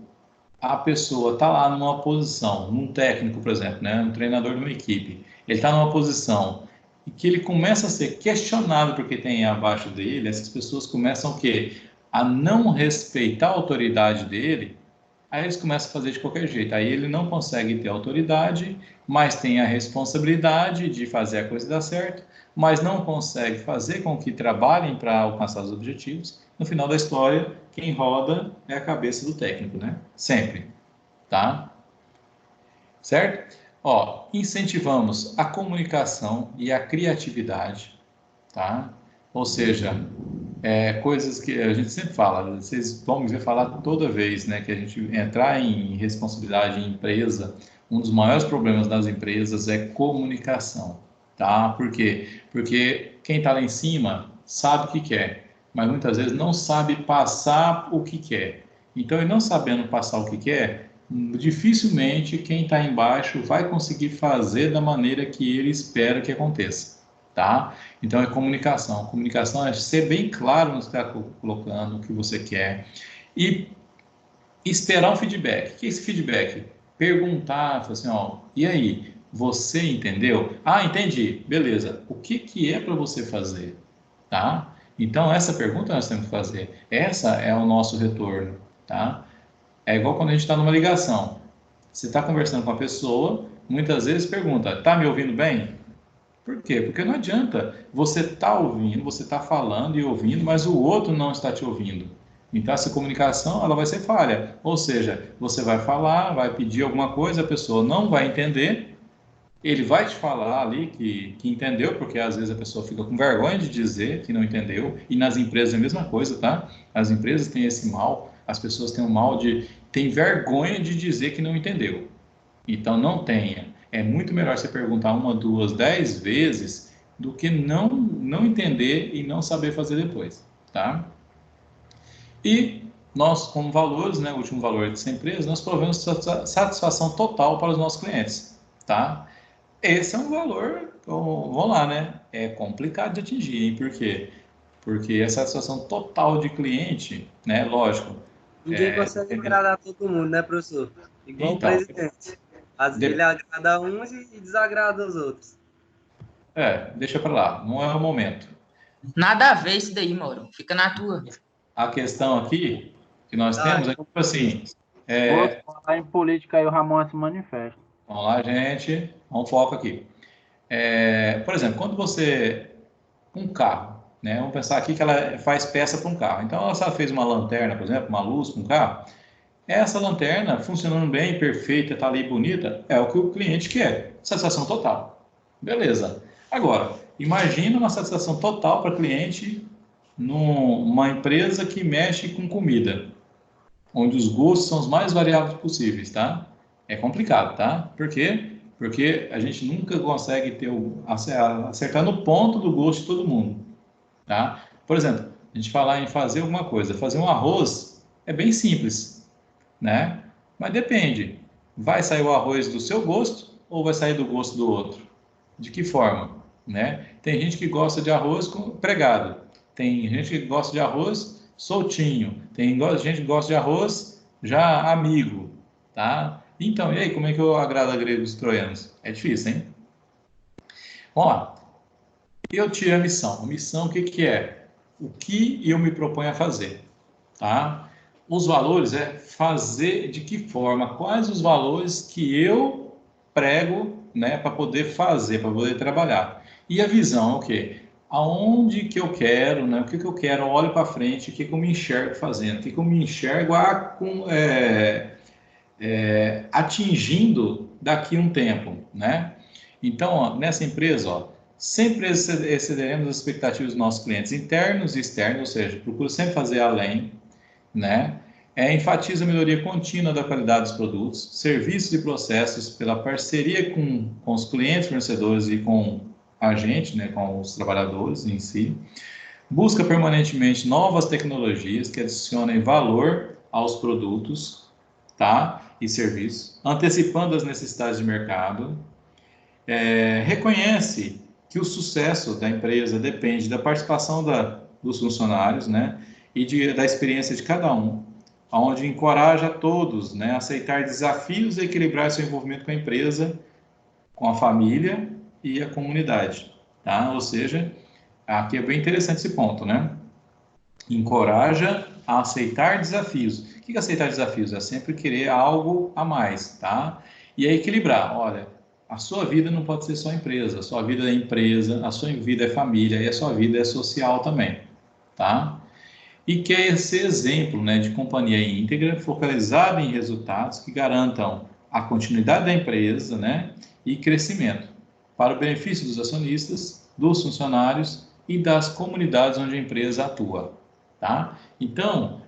a pessoa está lá numa posição, num técnico, por exemplo, né, um treinador de uma equipe, ele está numa posição e que ele começa a ser questionado porque tem abaixo dele, essas pessoas começam o quê? A não respeitar a autoridade dele, aí eles começam a fazer de qualquer jeito. Aí ele não consegue ter autoridade, mas tem a responsabilidade de fazer a coisa dar certo, mas não consegue fazer com que trabalhem para alcançar os objetivos. No final da história, quem roda é a cabeça do técnico, né? Sempre, tá? Certo? Ó, incentivamos a comunicação e a criatividade, tá? Ou seja, coisas que a gente sempre fala, vocês vão me ver falar toda vez, né, que a gente entrar em responsabilidade em empresa, um dos maiores problemas das empresas é comunicação, tá? Por quê? Porque quem está lá em cima sabe o que quer, mas muitas vezes não sabe passar o que quer. Então, e não sabendo passar o que quer, dificilmente quem está embaixo vai conseguir fazer da maneira que ele espera que aconteça, tá? Então é comunicação. Comunicação é ser bem claro no que está colocando, o que você quer e esperar um feedback. O que é esse feedback? Perguntar, falar assim, ó, e aí, você entendeu? Ah, entendi, beleza. O que é para você fazer, tá? Então essa pergunta nós temos que fazer. Essa é o nosso retorno, tá? É igual quando a gente está numa ligação. Você está conversando com a pessoa, muitas vezes pergunta, tá me ouvindo bem? Por quê? Porque não adianta. Você está ouvindo, você está falando e ouvindo, mas o outro não está te ouvindo. Então, essa comunicação ela vai ser falha. Ou seja, você vai falar, vai pedir alguma coisa, a pessoa não vai entender, ele vai te falar ali que entendeu, porque às vezes a pessoa fica com vergonha de dizer que não entendeu, e nas empresas é a mesma coisa, tá? As empresas têm esse mal, as pessoas têm o mal tem vergonha de dizer que não entendeu. Então, não tenha. É muito melhor você perguntar 1, 2, 10 vezes do que não entender e não saber fazer depois, tá? E nós, como valores, né, o último valor dessa empresa, nós provemos satisfação total para os nossos clientes, tá? Esse é um valor, vamos lá, né? É complicado de atingir, hein? Por quê? Porque a satisfação total de cliente, né, lógico. Ninguém consegue agradar todo mundo, né, professor? Igual então, o presidente. Às vezes ele agrada uns e desagrada os outros. Deixa para lá, não é o momento. Nada a ver isso daí, Mauro. Fica na tua. A questão aqui que nós temos é tipo assim. Vou falar em política aí, o Ramon se manifesta. Vamos lá, gente. Vamos foco aqui. Por exemplo, quando você. Um carro, né? Vamos pensar aqui que ela faz peça para um carro. Então, ela fez uma lanterna, por exemplo, uma luz para um carro. Essa lanterna funcionando bem, perfeita, está ali bonita, é o que o cliente quer. Satisfação total. Beleza. Agora, imagina uma satisfação total para cliente numa empresa que mexe com comida, onde os gostos são os mais variados possíveis, tá? É complicado, tá? Por quê? Porque a gente nunca consegue acertar no ponto do gosto de todo mundo, tá? Por exemplo, a gente falar em fazer alguma coisa, fazer um arroz é bem simples, né? Mas depende. Vai sair o arroz do seu gosto ou vai sair do gosto do outro? De que forma, né? Tem gente que gosta de arroz pregado, tem gente que gosta de arroz soltinho, tem gente que gosta de arroz já amigo, tá? Então, e aí, como é que eu agrado a gregos e troianos? É difícil, hein? Vamos lá. Eu tive a missão. A missão, o que que é? O que eu me proponho a fazer, tá? Os valores é fazer de que forma, quais os valores que eu prego, né, para poder fazer, para poder trabalhar. E a visão é o quê? Aonde que eu quero, né? O que que eu quero? Eu olho para frente, o que que eu me enxergo fazendo, o que que eu me enxergo atingindo daqui a um tempo, né? Então, ó, nessa empresa, ó, sempre excederemos as expectativas dos nossos clientes internos e externos, ou seja, procuro sempre fazer além, né? Enfatiza a melhoria contínua da qualidade dos produtos, serviços e processos pela parceria com os clientes, fornecedores e com a gente, né, com os trabalhadores em si. Busca permanentemente novas tecnologias que adicionem valor aos produtos, tá? E serviços, antecipando as necessidades de mercado. Reconhece que o sucesso da empresa depende da participação dos funcionários, né? E da experiência de cada um, onde encoraja todos, né, a aceitar desafios e equilibrar seu envolvimento com a empresa, com a família e a comunidade, tá? Ou seja, aqui é bem interessante esse ponto, né? Encoraja a aceitar desafios. O que é aceitar desafios? É sempre querer algo a mais, tá? E é equilibrar. Olha, a sua vida não pode ser só empresa. A sua vida é empresa, a sua vida é família e a sua vida é social também, tá? E quer ser exemplo, né, de companhia íntegra, focalizada em resultados que garantam a continuidade da empresa, né, e crescimento, para o benefício dos acionistas, dos funcionários e das comunidades onde a empresa atua, tá? Então,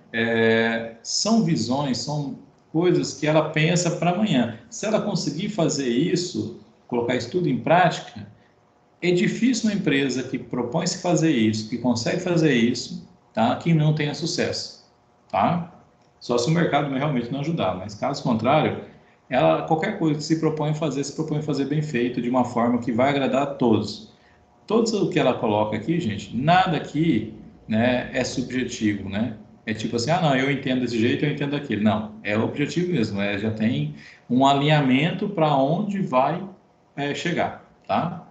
são visões, são coisas que ela pensa para amanhã. Se ela conseguir fazer isso, colocar isso tudo em prática, é difícil uma empresa que propõe-se fazer isso, que consegue fazer isso, tá? Que não tenha sucesso, tá? Só se o mercado realmente não ajudar, mas caso contrário, qualquer coisa que se propõe a fazer bem feito, de uma forma que vai agradar a todos. Todos o que ela coloca aqui, gente, nada aqui, né, é subjetivo, né? É tipo assim, não, eu entendo desse jeito, eu entendo daquele. Não, é objetivo mesmo, já tem um alinhamento para onde vai chegar, tá?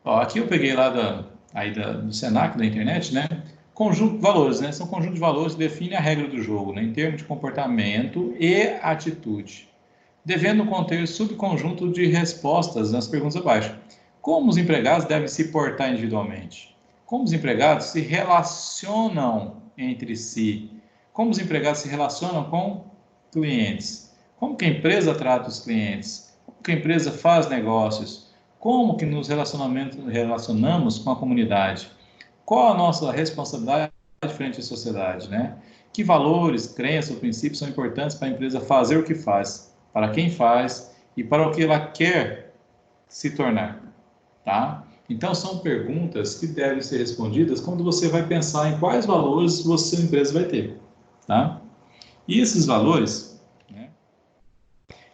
Ó, aqui eu peguei lá do Senac, da internet, né? Conjunto de valores, né? São conjunto de valores que define a regra do jogo, né? Em termos de comportamento e atitude, devendo conter subconjunto de respostas nas perguntas abaixo. Como os empregados devem se portar individualmente? Como os empregados se relacionam entre si? Como os empregados se relacionam com clientes? Como que a empresa trata os clientes? Como que a empresa faz negócios? Como que nos relacionamos com a comunidade? Qual a nossa responsabilidade frente à sociedade, né? Que valores, crenças ou princípios são importantes para a empresa fazer o que faz, para quem faz e para o que ela quer se tornar, tá? Então, são perguntas que devem ser respondidas quando você vai pensar em quais valores sua empresa vai ter, tá? E esses valores, né?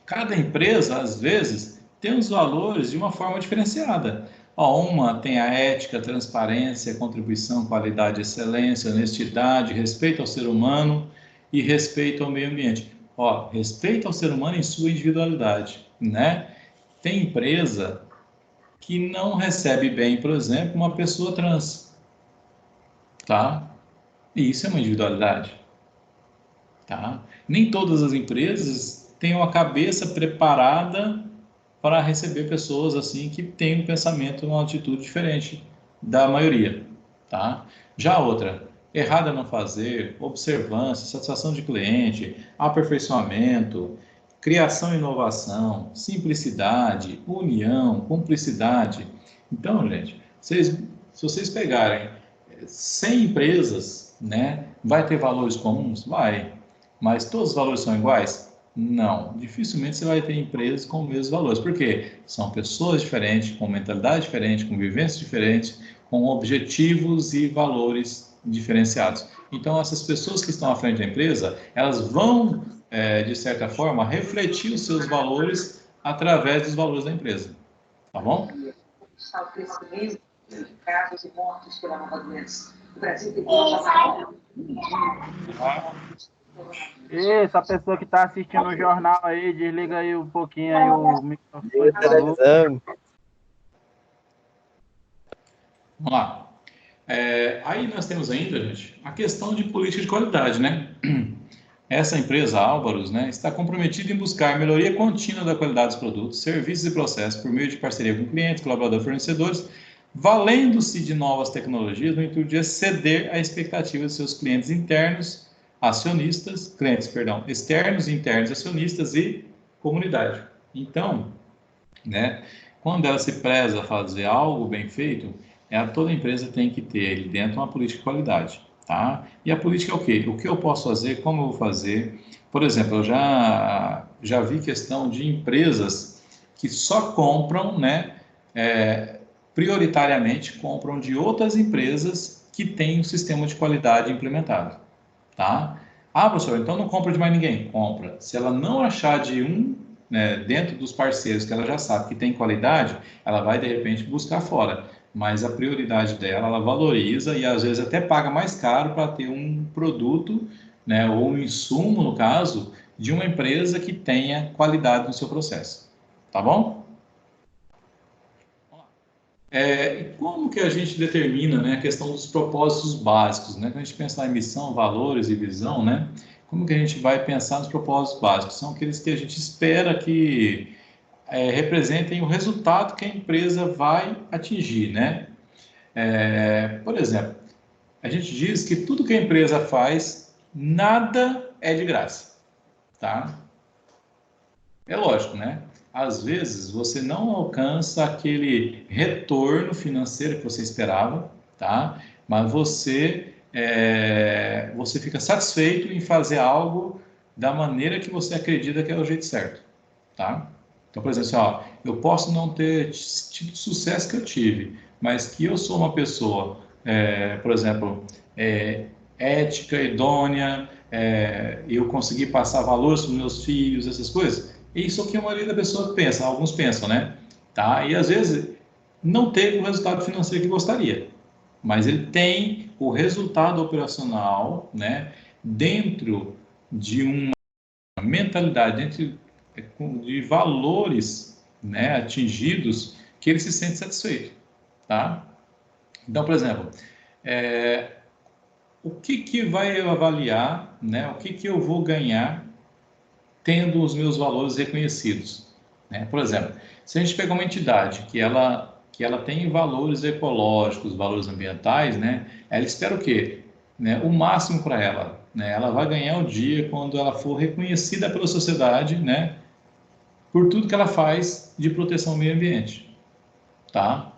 Cada empresa, às vezes, tem os valores de uma forma diferenciada. Uma tem a ética, transparência, contribuição, qualidade, excelência, honestidade, respeito ao ser humano e respeito ao meio ambiente. Respeito ao ser humano em sua individualidade, né? Tem empresa que não recebe bem, por exemplo, uma pessoa trans, tá? E isso é uma individualidade, tá? Nem todas as empresas têm uma cabeça preparada para receber pessoas assim que têm um pensamento, uma atitude diferente da maioria, tá? Já outra, errado é não fazer, observância, satisfação de cliente, aperfeiçoamento, criação e inovação, simplicidade, união, cumplicidade. Então, gente, se vocês pegarem 100 empresas, né, vai ter valores comuns? Vai. Mas todos os valores são iguais? Não, dificilmente você vai ter empresas com os mesmos valores. Por quê? São pessoas diferentes, com mentalidade diferente, com vivências diferentes, com objetivos e valores diferenciados. Então, essas pessoas que estão à frente da empresa, elas vão, de certa forma, refletir os seus valores através dos valores da empresa. Tá bom? Está o crescimento de casos e mortes pela nova doença. O Brasil tem E essa pessoa que está assistindo o jornal aí, desliga aí um pouquinho aí o microfone, por favor. Vamos lá. Aí nós temos ainda, gente, a questão de política de qualidade, né? Essa empresa, Álvaros, né, está comprometida em buscar melhoria contínua da qualidade dos produtos, serviços e processos por meio de parceria com clientes, colaboradores e fornecedores, valendo-se de novas tecnologias no intuito de exceder a expectativa de seus clientes internos, acionistas, externos e internos, acionistas e comunidade. Então, né, quando ela se preza a fazer algo bem feito, toda empresa tem que ter ali dentro uma política de qualidade, tá? E a política é o quê? O que eu posso fazer, como eu vou fazer? Por exemplo, eu já vi questão de empresas que só compram, né, prioritariamente compram de outras empresas que têm um sistema de qualidade implementado, tá? Ah, professor, então não compra de mais ninguém. Compra. Se ela não achar de né, dentro dos parceiros que ela já sabe que tem qualidade, ela vai, de repente, buscar fora. Mas a prioridade dela, ela valoriza e, às vezes, até paga mais caro para ter um produto, né, ou um insumo, no caso, de uma empresa que tenha qualidade no seu processo. Tá bom? E como que a gente determina, né, a questão dos propósitos básicos, né? Quando a gente pensa em missão, valores e visão, né? Como que a gente vai pensar nos propósitos básicos? São aqueles que a gente espera que representem o resultado que a empresa vai atingir, né? Por exemplo, a gente diz que tudo que a empresa faz, nada é de graça, tá? É lógico, né? Às vezes você não alcança aquele retorno financeiro que você esperava, tá? Mas você fica satisfeito em fazer algo da maneira que você acredita que é o jeito certo, tá? Então, por exemplo, assim, eu posso não ter tido o sucesso que eu tive, mas que eu sou uma pessoa, por exemplo, ética, idônea, eu consegui passar valores para os meus filhos, essas coisas. Isso é o que a maioria da pessoa pensa, alguns pensam, né? Tá? E às vezes não teve o resultado financeiro que gostaria, mas ele tem o resultado operacional, né, dentro de uma mentalidade, dentro de valores, né, atingidos, que ele se sente satisfeito, tá? Então, por exemplo, o que vai avaliar, né, o que eu vou ganhar tendo os meus valores reconhecidos, né? Por exemplo, se a gente pegar uma entidade que ela tem valores ecológicos, valores ambientais, né? Ela espera o quê? Né? O máximo para ela, né? Ela vai ganhar o dia quando ela for reconhecida pela sociedade, né? Por tudo que ela faz de proteção ao meio ambiente, tá?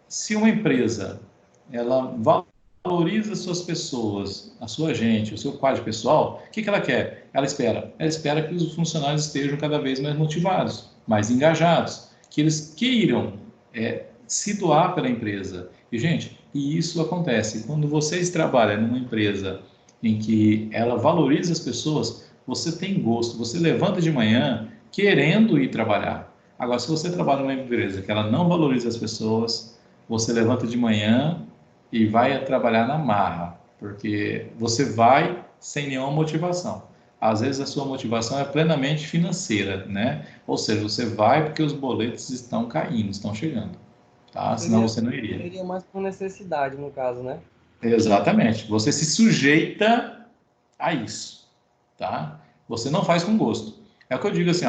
Se uma empresa ela valoriza suas pessoas, a sua gente, o seu quadro pessoal, o que ela quer? Ela espera que os funcionários estejam cada vez mais motivados, mais engajados, que eles queiram se doar pela empresa. E, gente, isso acontece. Quando vocês trabalham numa empresa em que ela valoriza as pessoas, você tem gosto, você levanta de manhã querendo ir trabalhar. Agora, se você trabalha numa empresa que ela não valoriza as pessoas, você levanta de manhã e vai trabalhar na marra, porque você vai sem nenhuma motivação. Às vezes a sua motivação é plenamente financeira, né? Ou seja, você vai porque os boletos estão caindo, estão chegando, tá? Senão você não iria. Seria mais por necessidade, no caso, né? Exatamente. Você se sujeita a isso, tá? Você não faz com gosto. É o que eu digo assim,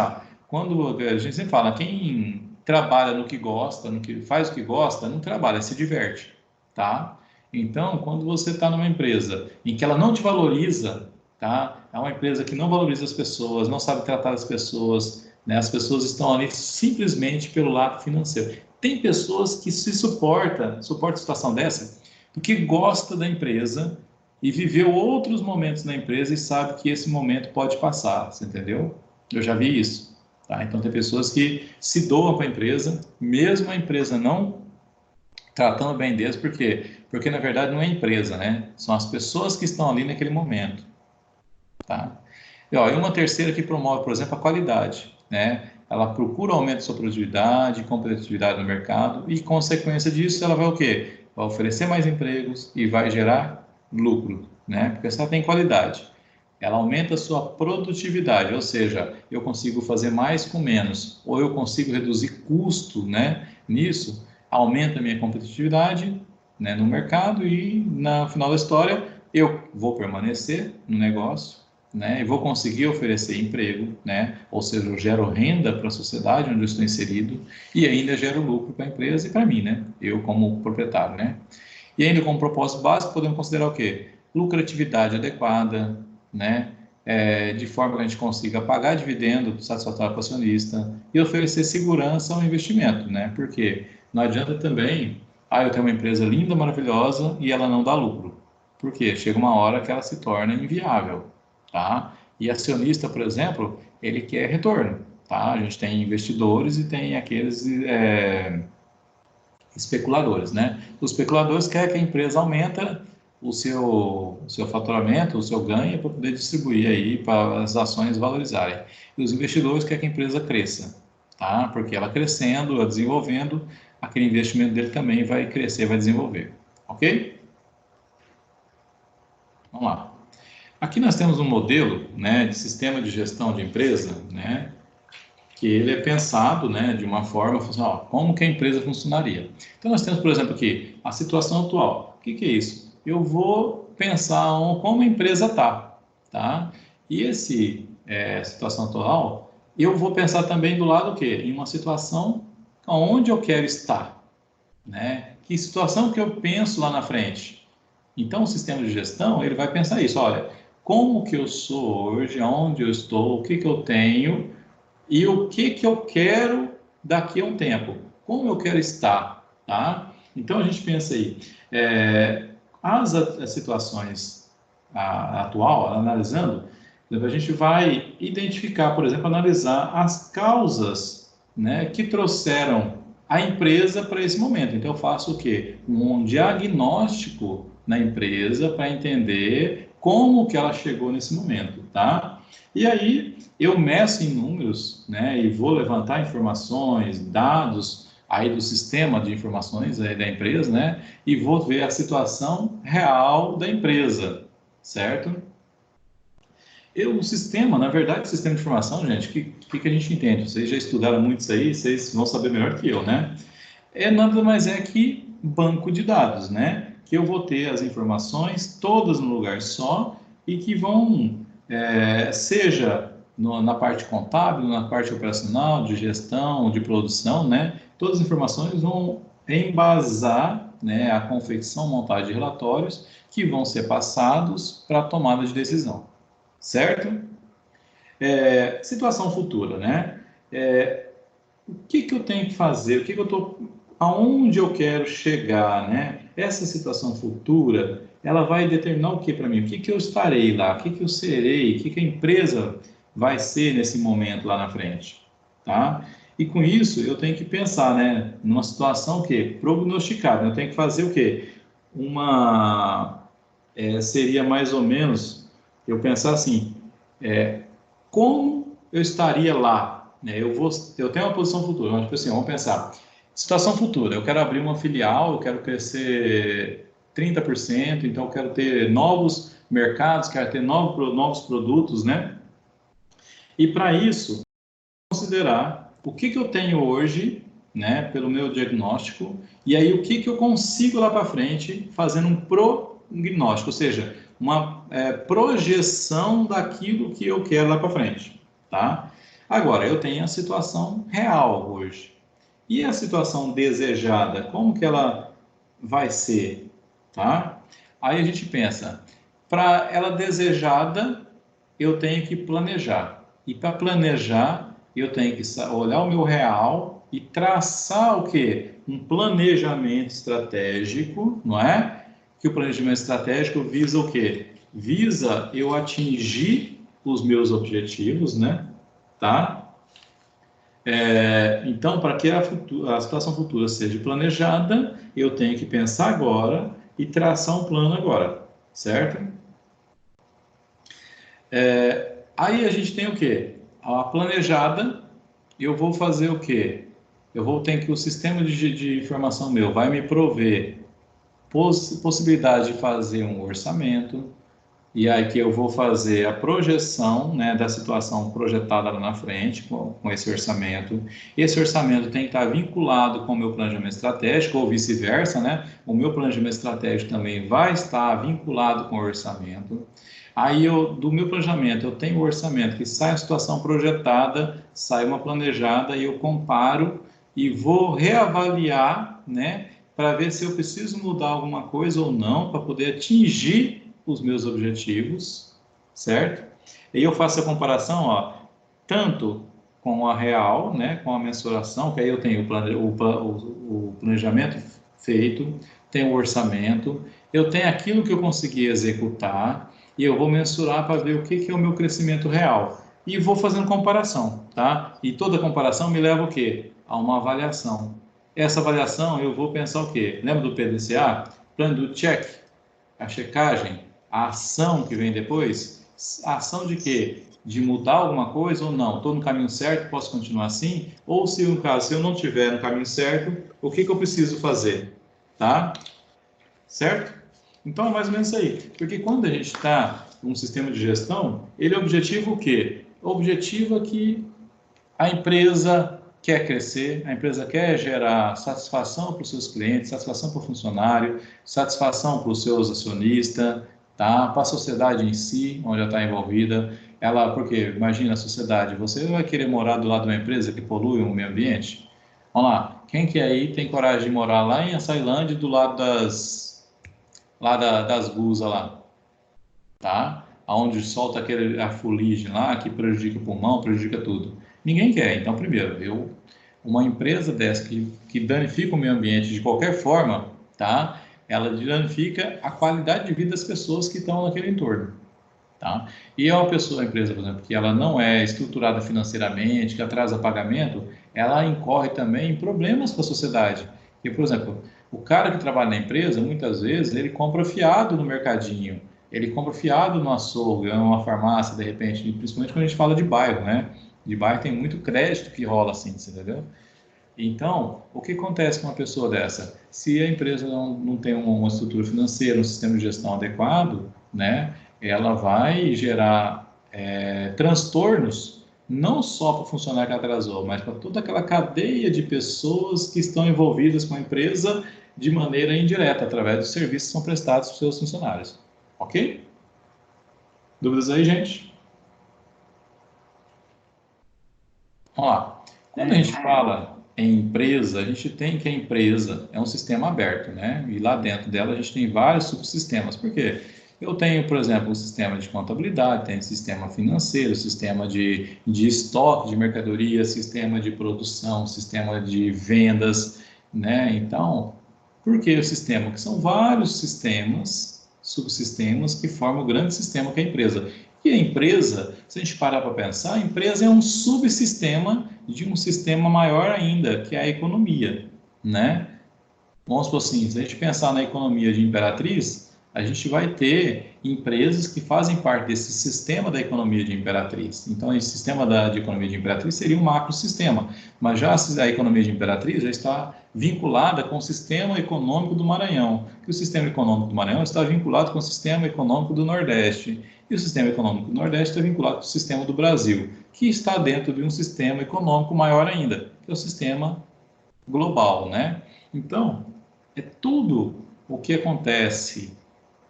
quando a gente sempre fala, quem trabalha no que gosta, no que faz o que gosta, não trabalha, se diverte, tá? Então, quando você está numa empresa em que ela não te valoriza, tá? É uma empresa que não valoriza as pessoas, não sabe tratar as pessoas, né? As pessoas estão ali simplesmente pelo lado financeiro. Tem pessoas que se suporta a situação dessa, porque gosta da empresa, e viveu outros momentos na empresa e sabe que esse momento pode passar, você entendeu? Eu já vi isso, tá? Então tem pessoas que se doam para a empresa, mesmo a empresa não tratando bem deles, por quê? Porque na verdade não é a empresa, né? São as pessoas que estão ali naquele momento, tá? E, ó, e uma terceira que promove, por exemplo, a qualidade, né? Ela procura o aumento da sua produtividade, competitividade no mercado e, consequência disso, ela vai o quê? Vai oferecer mais empregos e vai gerar lucro, né? Porque se ela tem qualidade, ela aumenta a sua produtividade, ou seja, eu consigo fazer mais com menos, ou eu consigo reduzir custo, né? Nisso, aumenta a minha competitividade, né, no mercado e, no final da história, eu vou permanecer no negócio, né, e vou conseguir oferecer emprego, né, ou seja, eu gero renda para a sociedade onde eu estou inserido e ainda gero lucro para a empresa e para mim, né, eu como proprietário, né. E ainda como propósito básico podemos considerar o quê? Lucratividade adequada, né, de forma que a gente consiga pagar dividendo satisfatório para o acionista e oferecer segurança ao investimento, né, porque não adianta também, eu tenho uma empresa linda, maravilhosa e ela não dá lucro. Por quê? Chega uma hora que ela se torna inviável, tá? E acionista, por exemplo, ele quer retorno, tá? A gente tem investidores e tem aqueles especuladores, né? Os especuladores querem que a empresa aumenta o seu faturamento, o seu ganho, para poder distribuir aí para as ações valorizarem. E os investidores querem que a empresa cresça, tá? Porque ela crescendo, ela desenvolvendo, aquele investimento dele também vai crescer, vai desenvolver, ok? Vamos lá. Aqui nós temos um modelo, né, de sistema de gestão de empresa, né, que ele é pensado, né, de uma forma, como que a empresa funcionaria. Então nós temos, por exemplo, aqui a situação atual. O que que é isso? Eu vou pensar como a empresa está, tá? E situação atual, eu vou pensar também do lado o quê? Em uma situação onde eu quero estar, né? Que situação que eu penso lá na frente? Então, o sistema de gestão, ele vai pensar isso, olha, como que eu sou hoje, aonde eu estou, o que que eu tenho e o que que eu quero daqui a um tempo, como eu quero estar, tá? Então, a gente pensa aí, as situações atual, analisando, a gente vai identificar, por exemplo, analisar as causas, né, que trouxeram a empresa para esse momento. Então, eu faço o quê? Um diagnóstico na empresa para entender como que ela chegou nesse momento, tá? E aí, eu meço em números, né, e vou levantar informações, dados aí do sistema de informações aí da empresa, né, e vou ver a situação real da empresa, certo? O sistema, na verdade, o sistema de informação, gente, o que a gente entende? Vocês já estudaram muito isso aí, vocês vão saber melhor que eu, né? Nada mais é que banco de dados, né? Que eu vou ter as informações todas num lugar só e que vão, seja na parte contábil, na parte operacional, de gestão, de produção, né? Todas as informações vão embasar, né, a confecção, montagem de relatórios que vão ser passados para a tomada de decisão, certo? Situação futura, né? O que que eu tenho que fazer? Aonde eu quero chegar, né? Essa situação futura, ela vai determinar o que para mim? O que que eu estarei lá? O que que eu serei? O que que a empresa vai ser nesse momento lá na frente, tá? E com isso, eu tenho que pensar, né? Numa situação o quê? Prognosticada. Eu tenho que fazer o quê? Seria mais ou menos, eu pensar assim, como eu estaria lá, né? Eu tenho uma posição futura, mas tipo assim, vamos pensar, situação futura, eu quero abrir uma filial, eu quero crescer 30%, então eu quero ter novos mercados, quero ter novos produtos, né? E para isso, considerar o que que eu tenho hoje, né, pelo meu diagnóstico, e aí o que que eu consigo lá para frente fazendo um prognóstico, ou seja, uma projeção daquilo que eu quero lá para frente, tá? Agora, eu tenho a situação real hoje. E a situação desejada, como que ela vai ser, tá? Aí a gente pensa, para ela desejada, eu tenho que planejar. E para planejar, eu tenho que olhar o meu real e traçar o quê? Um planejamento estratégico, não é? que o planejamento estratégico visa o quê? Visa eu atingir os meus objetivos, né? Tá? Então, para que a situação futura seja planejada, eu tenho que pensar agora e traçar um plano agora, certo? Aí a gente tem o quê? A planejada, eu vou fazer o quê? Eu vou ter que o sistema de informação meu vai me prover possibilidade de fazer um orçamento, e aí que eu vou fazer a projeção, né, da situação projetada lá na frente com esse orçamento. Esse orçamento tem que estar vinculado com o meu planejamento estratégico ou vice-versa, né? O meu planejamento estratégico também vai estar vinculado com o orçamento. Aí do meu planejamento eu tenho o orçamento que sai a situação projetada, sai uma planejada e eu comparo e vou reavaliar, né, para ver se eu preciso mudar alguma coisa ou não para poder atingir os meus objetivos, certo? E eu faço a comparação, ó, tanto com a real, né, com a mensuração, que aí eu tenho o planejamento feito, tenho o orçamento, eu tenho aquilo que eu consegui executar, e eu vou mensurar para ver o que é o meu crescimento real. E vou fazendo comparação, tá? E toda comparação me leva o quê? A uma avaliação. Essa avaliação eu vou pensar o quê? Lembra do PDCA? Plano do check, a checagem, a ação que vem depois. A ação de quê? De mudar alguma coisa ou não? Estou no caminho certo, posso continuar assim? Ou se no caso, se eu não estiver no caminho certo, o que eu preciso fazer? Tá? Certo? Então é mais ou menos isso aí. Porque quando a gente está num sistema de gestão, ele é objetivo o quê? O objetivo é que a empresa quer crescer, a empresa quer gerar satisfação para os seus clientes, satisfação para o funcionário, satisfação para os seus acionistas, tá? Para a sociedade em si, onde ela está envolvida. Porque imagina a sociedade, você vai querer morar do lado de uma empresa que polui o meio ambiente? Vamos lá, quem que aí tem coragem de morar lá em Açailândia, do lado das gusas lá, tá? Onde solta a fuligem lá, que prejudica o pulmão, prejudica tudo. Ninguém quer. Então, primeiro, uma empresa dessa que danifica o meio ambiente de qualquer forma, tá? Ela danifica a qualidade de vida das pessoas que estão naquele entorno, tá? E uma empresa, por exemplo, que ela não é estruturada financeiramente, que atrasa pagamento, ela incorre também em problemas para a sociedade. E, por exemplo, o cara que trabalha na empresa, muitas vezes, ele compra fiado no mercadinho, ele compra fiado no açougue, numa farmácia, de repente, principalmente quando a gente fala de bairro, né? De bairro tem muito crédito que rola assim, entendeu? Então, o que acontece com uma pessoa dessa? Se a empresa não tem uma estrutura financeira, um sistema de gestão adequado, né? Ela vai gerar transtornos, não só para o funcionário que atrasou, mas para toda aquela cadeia de pessoas que estão envolvidas com a empresa de maneira indireta, através dos serviços que são prestados para os seus funcionários. Ok? Dúvidas aí, gente? Ó, quando a gente fala em empresa, a gente tem que a empresa é um sistema aberto, né? E lá dentro dela a gente tem vários subsistemas. Por quê? Eu tenho, por exemplo, um sistema de contabilidade, tenho sistema financeiro, sistema de estoque de mercadoria, sistema de produção, sistema de vendas, né? Então, por que o sistema? Porque são vários sistemas, subsistemas que formam o grande sistema que é a empresa. E a empresa, se a gente parar para pensar, a empresa é um subsistema de um sistema maior ainda, que é a economia, né? Vamos supor assim, se a gente pensar na economia de Imperatriz, a gente vai ter empresas que fazem parte desse sistema da economia de Imperatriz. Então, esse sistema de economia de Imperatriz seria um macrosistema, mas já a economia de Imperatriz já está vinculada com o sistema econômico do Maranhão, que o sistema econômico do Maranhão está vinculado com o sistema econômico do Nordeste, e o sistema econômico do Nordeste está vinculado com o sistema do Brasil, que está dentro de um sistema econômico maior ainda, que é o sistema global, né? Então, é tudo o que acontece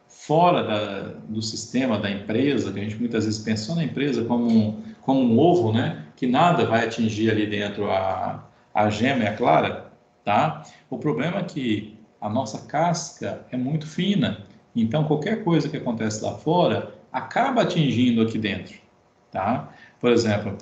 fora do sistema da empresa, que a gente muitas vezes pensa na empresa como um ovo, né? Que nada vai atingir ali dentro a gema e a clara, tá? O problema é que a nossa casca é muito fina, então qualquer coisa que acontece lá fora acaba atingindo aqui dentro, tá? Por exemplo,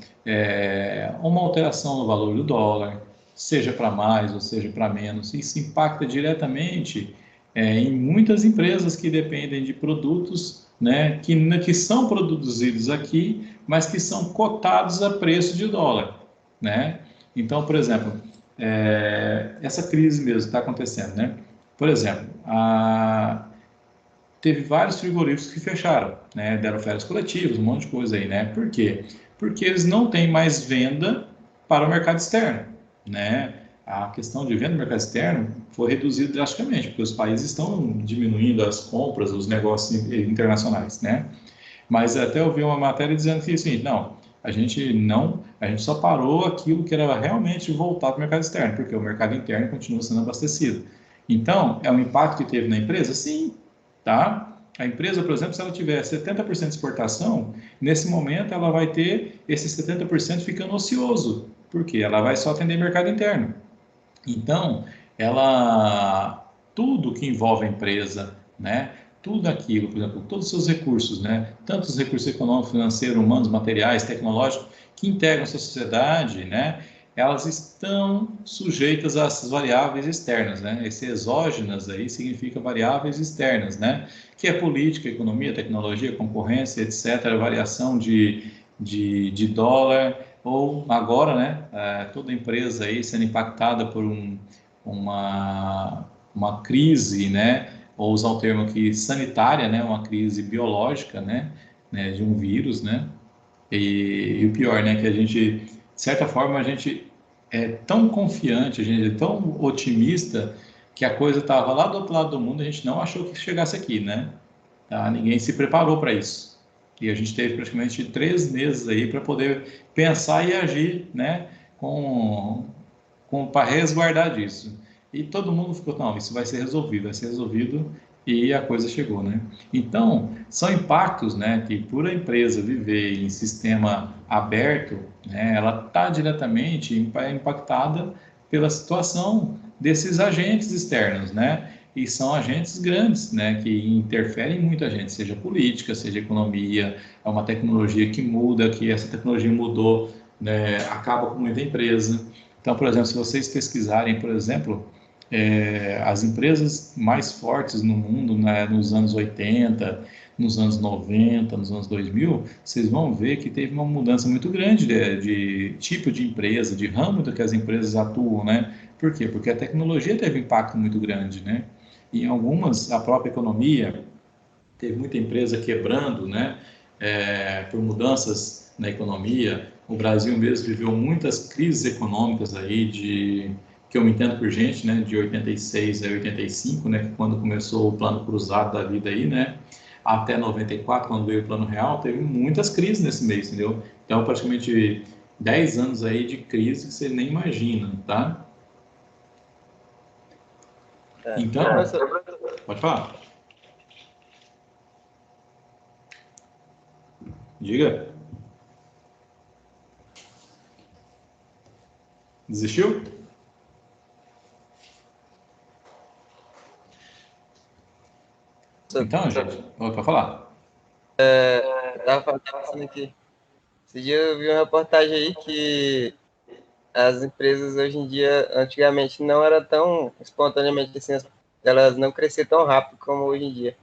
uma alteração no valor do dólar, seja para mais ou seja para menos, isso impacta diretamente em muitas empresas que dependem de produtos, né, que são produzidos aqui, mas que são cotados a preço de dólar, né? Então, por exemplo, essa crise mesmo que está acontecendo, né? Por exemplo, teve vários frigoríficos que fecharam, né? Deram férias coletivas, um monte de coisa aí, né? Por quê? Porque eles não têm mais venda para o mercado externo, né? A questão de venda no mercado externo foi reduzida drasticamente, porque os países estão diminuindo as compras, os negócios internacionais, né? Mas até eu vi uma matéria dizendo que assim, não, a gente só parou aquilo que era realmente voltado para o mercado externo, porque o mercado interno continua sendo abastecido. Então, é um impacto que teve na empresa? Sim, tá? A empresa, por exemplo, se ela tiver 70% de exportação, nesse momento ela vai ter esse 70% ficando ocioso, porque ela vai só atender mercado interno. Então, tudo que envolve a empresa, né? Tudo aquilo, por exemplo, todos os seus recursos, né? Tanto os recursos econômicos, financeiros, humanos, materiais, tecnológicos, que integram essa sociedade, né? Elas estão sujeitas às variáveis externas, né? Esse exógenas aí significa variáveis externas, né? Que é política, economia, tecnologia, concorrência, etc., variação de dólar, ou agora, né? Toda empresa aí sendo impactada por uma crise, né? Ou usar o termo aqui sanitária, né? Uma crise biológica, né? De um vírus, né? E o pior, né? Que a gente, de certa forma, a gente é tão confiante, a gente é tão otimista que a coisa estava lá do outro lado do mundo, a gente não achou que chegasse aqui, né? Tá? Ninguém se preparou para isso. E a gente teve praticamente 3 meses aí para poder pensar e agir, né? Para resguardar disso. E todo mundo ficou, não, isso vai ser resolvido, e a coisa chegou, né? Então, são impactos, né, que por a empresa viver em sistema aberto, né, ela está diretamente impactada pela situação desses agentes externos, né? E são agentes grandes, né, que interferem muito a gente, seja política, seja economia, é uma tecnologia que muda, que essa tecnologia mudou, né, acaba com muita empresa. Então, por exemplo, se vocês pesquisarem, por exemplo, as empresas mais fortes no mundo, né, nos anos 80, nos anos 90, nos anos 2000, vocês vão ver que teve uma mudança muito grande de tipo de empresa, de ramo do que as empresas atuam, né? Por quê? Porque a tecnologia teve impacto muito grande, né? E em algumas, a própria economia, teve muita empresa quebrando, né? Por mudanças na economia. O Brasil mesmo viveu muitas crises econômicas aí que eu me entendo por gente, né? De 86 a 85, né? Quando começou o plano cruzado da vida aí, né? Até 94, quando veio o plano real, teve muitas crises nesse mês, entendeu? Então, praticamente 10 anos aí de crise que você nem imagina, tá? Então, pode falar. Diga. Desistiu? Então, gente, para falar. Tava pensando aqui. Esse dia eu vi uma reportagem aí que as empresas hoje em dia, antigamente, não era tão espontaneamente assim, elas não cresciam tão rápido como hoje em dia.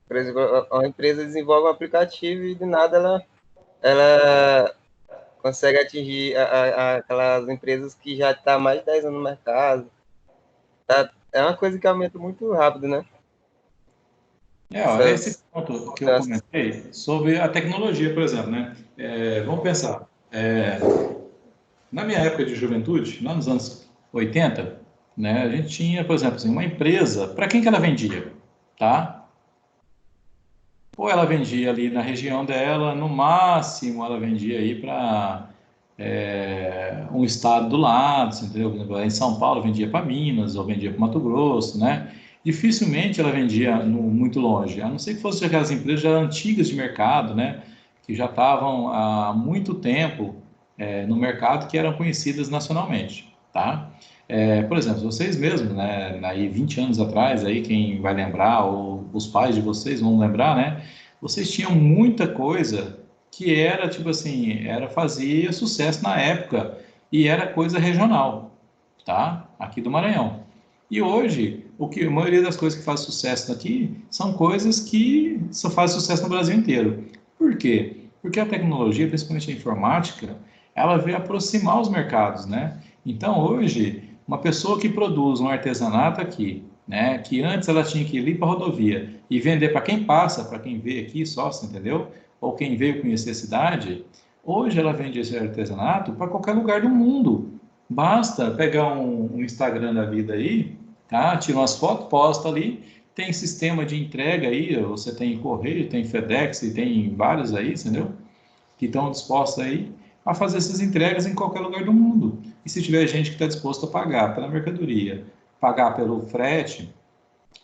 Por exemplo, uma empresa desenvolve um aplicativo e do nada ela consegue atingir aquelas empresas que já estão há mais de 10 anos no mercado. É uma coisa que aumenta muito rápido, né? Esse ponto que eu comentei sobre a tecnologia, por exemplo, né? Vamos pensar. Na minha época de juventude, lá nos anos 80, né, a gente tinha, por exemplo, assim, uma empresa, para quem que ela vendia? Tá? Ou ela vendia ali na região dela, no máximo ela vendia aí para um estado do lado, entendeu? Por exemplo, em São Paulo vendia para Minas, ou vendia para Mato Grosso, né? Dificilmente ela vendia muito longe, a não ser que fosse aquelas empresas já antigas de mercado, né? Que já estavam há muito tempo no mercado, que eram conhecidas nacionalmente, tá? Por exemplo, vocês mesmos, né? Aí 20 anos atrás, aí quem vai lembrar, ou os pais de vocês vão lembrar, né? Vocês tinham muita coisa que era tipo assim, fazia sucesso na época e era coisa regional, tá? Aqui do Maranhão. E hoje, a maioria das coisas que faz sucesso aqui são coisas que só fazem sucesso no Brasil inteiro. Por quê? Porque a tecnologia, principalmente a informática, ela veio aproximar os mercados, né? Então, hoje, uma pessoa que produz um artesanato aqui, né, que antes ela tinha que ir ali para a rodovia e vender para quem passa, para quem veio aqui só, você entendeu? Ou quem veio conhecer a cidade, hoje ela vende esse artesanato para qualquer lugar do mundo. Basta pegar um Instagram da vida aí, tá? Tira umas fotos, posta ali, tem sistema de entrega aí, você tem Correio, tem FedEx, e tem vários aí, entendeu? Que estão dispostos aí a fazer essas entregas em qualquer lugar do mundo. E se tiver gente que está disposto a pagar pela mercadoria, pagar pelo frete,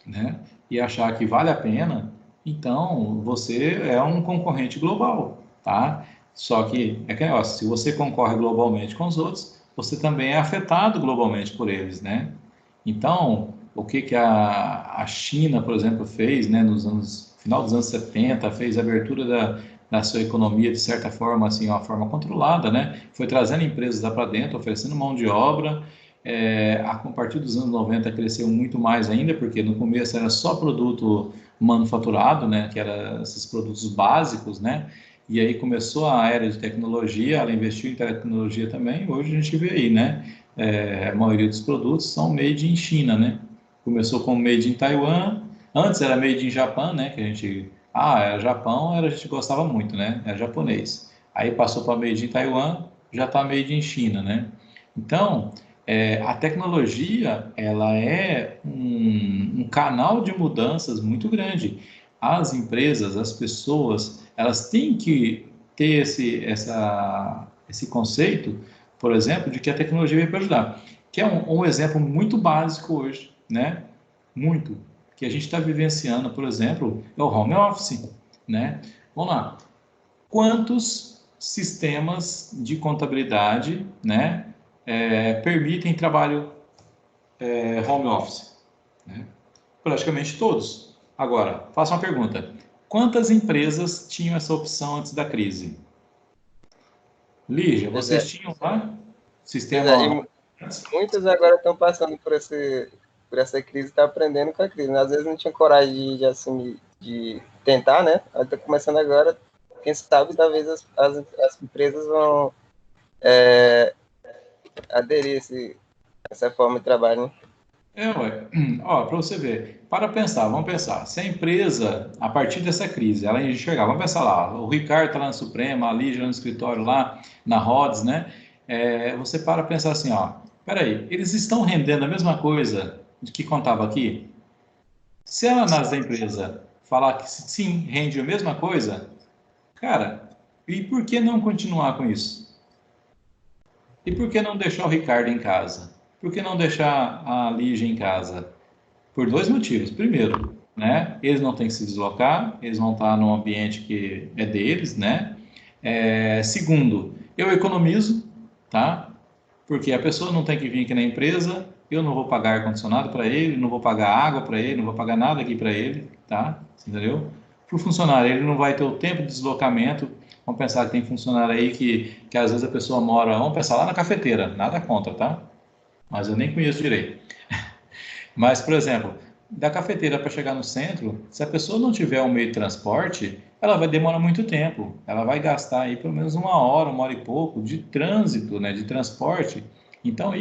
né? E achar que vale a pena, então você é um concorrente global, tá? Só que é que negócio, se você concorre globalmente com os outros, você também é afetado globalmente por eles, né? Então, o que que a China, por exemplo, fez, né, final dos anos 70, fez a abertura da sua economia de certa forma, assim, uma forma controlada, né? Foi trazendo empresas lá para dentro, oferecendo mão de obra. A partir dos anos 90 cresceu muito mais ainda, porque no começo era só produto manufaturado, né, que eram esses produtos básicos, né, e aí começou a era de tecnologia, ela investiu em tecnologia também, hoje a gente vê aí, né, a maioria dos produtos são made in China, né, começou com made in Taiwan, antes era made in Japão, né, que a gente, era Japão, a gente gostava muito, né, era japonês, aí passou para made in Taiwan, já está made in China, né, então, a tecnologia, ela é um canal de mudanças muito grande. As empresas, as pessoas, elas têm que ter esse conceito, por exemplo, de que a tecnologia veio para ajudar. Que é um exemplo muito básico hoje, né? Muito. Que a gente está vivenciando, por exemplo, é o home office, né? Vamos lá. Quantos sistemas de contabilidade, né, permitem trabalho home office? Né? Praticamente todos. Agora, faço uma pergunta. Quantas empresas tinham essa opção antes da crise? Lígia, vocês tinham lá sistema... Muitas agora estão passando por essa crise, estão aprendendo com a crise. Às vezes não tinha coragem de assumir, de tentar, né? Está começando agora. Quem sabe, talvez as empresas vão aderir a essa forma de trabalho, né? Para você ver, vamos pensar, se a empresa, a partir dessa crise, ela enxergar, vamos pensar lá, o Ricardo está lá na Suprema, a Lígia no escritório lá, na Rhodes, né? Você para pensar assim, peraí, eles estão rendendo a mesma coisa de que contava aqui? Se ela, da empresa, falar que sim, rende a mesma coisa, cara, e por que não continuar com isso? E por que não deixar o Ricardo em casa? Por que não deixar a Lígia em casa? Por dois motivos. Primeiro, né, eles não têm que se deslocar, eles vão estar num ambiente que é deles, né? Segundo, eu economizo, tá? Porque a pessoa não tem que vir aqui na empresa, eu não vou pagar ar-condicionado para ele, não vou pagar água para ele, não vou pagar nada aqui para ele, tá? Entendeu? Para o funcionário, ele não vai ter o tempo de deslocamento. Vamos pensar que tem funcionário aí que às vezes a pessoa mora, vamos pensar lá na cafeteira, nada contra, tá? Mas eu nem conheço direito. Mas, por exemplo, da cafeteira para chegar no centro, se a pessoa não tiver um meio de transporte, ela vai demorar muito tempo. Ela vai gastar aí pelo menos uma hora e pouco de trânsito, né, de transporte. Então,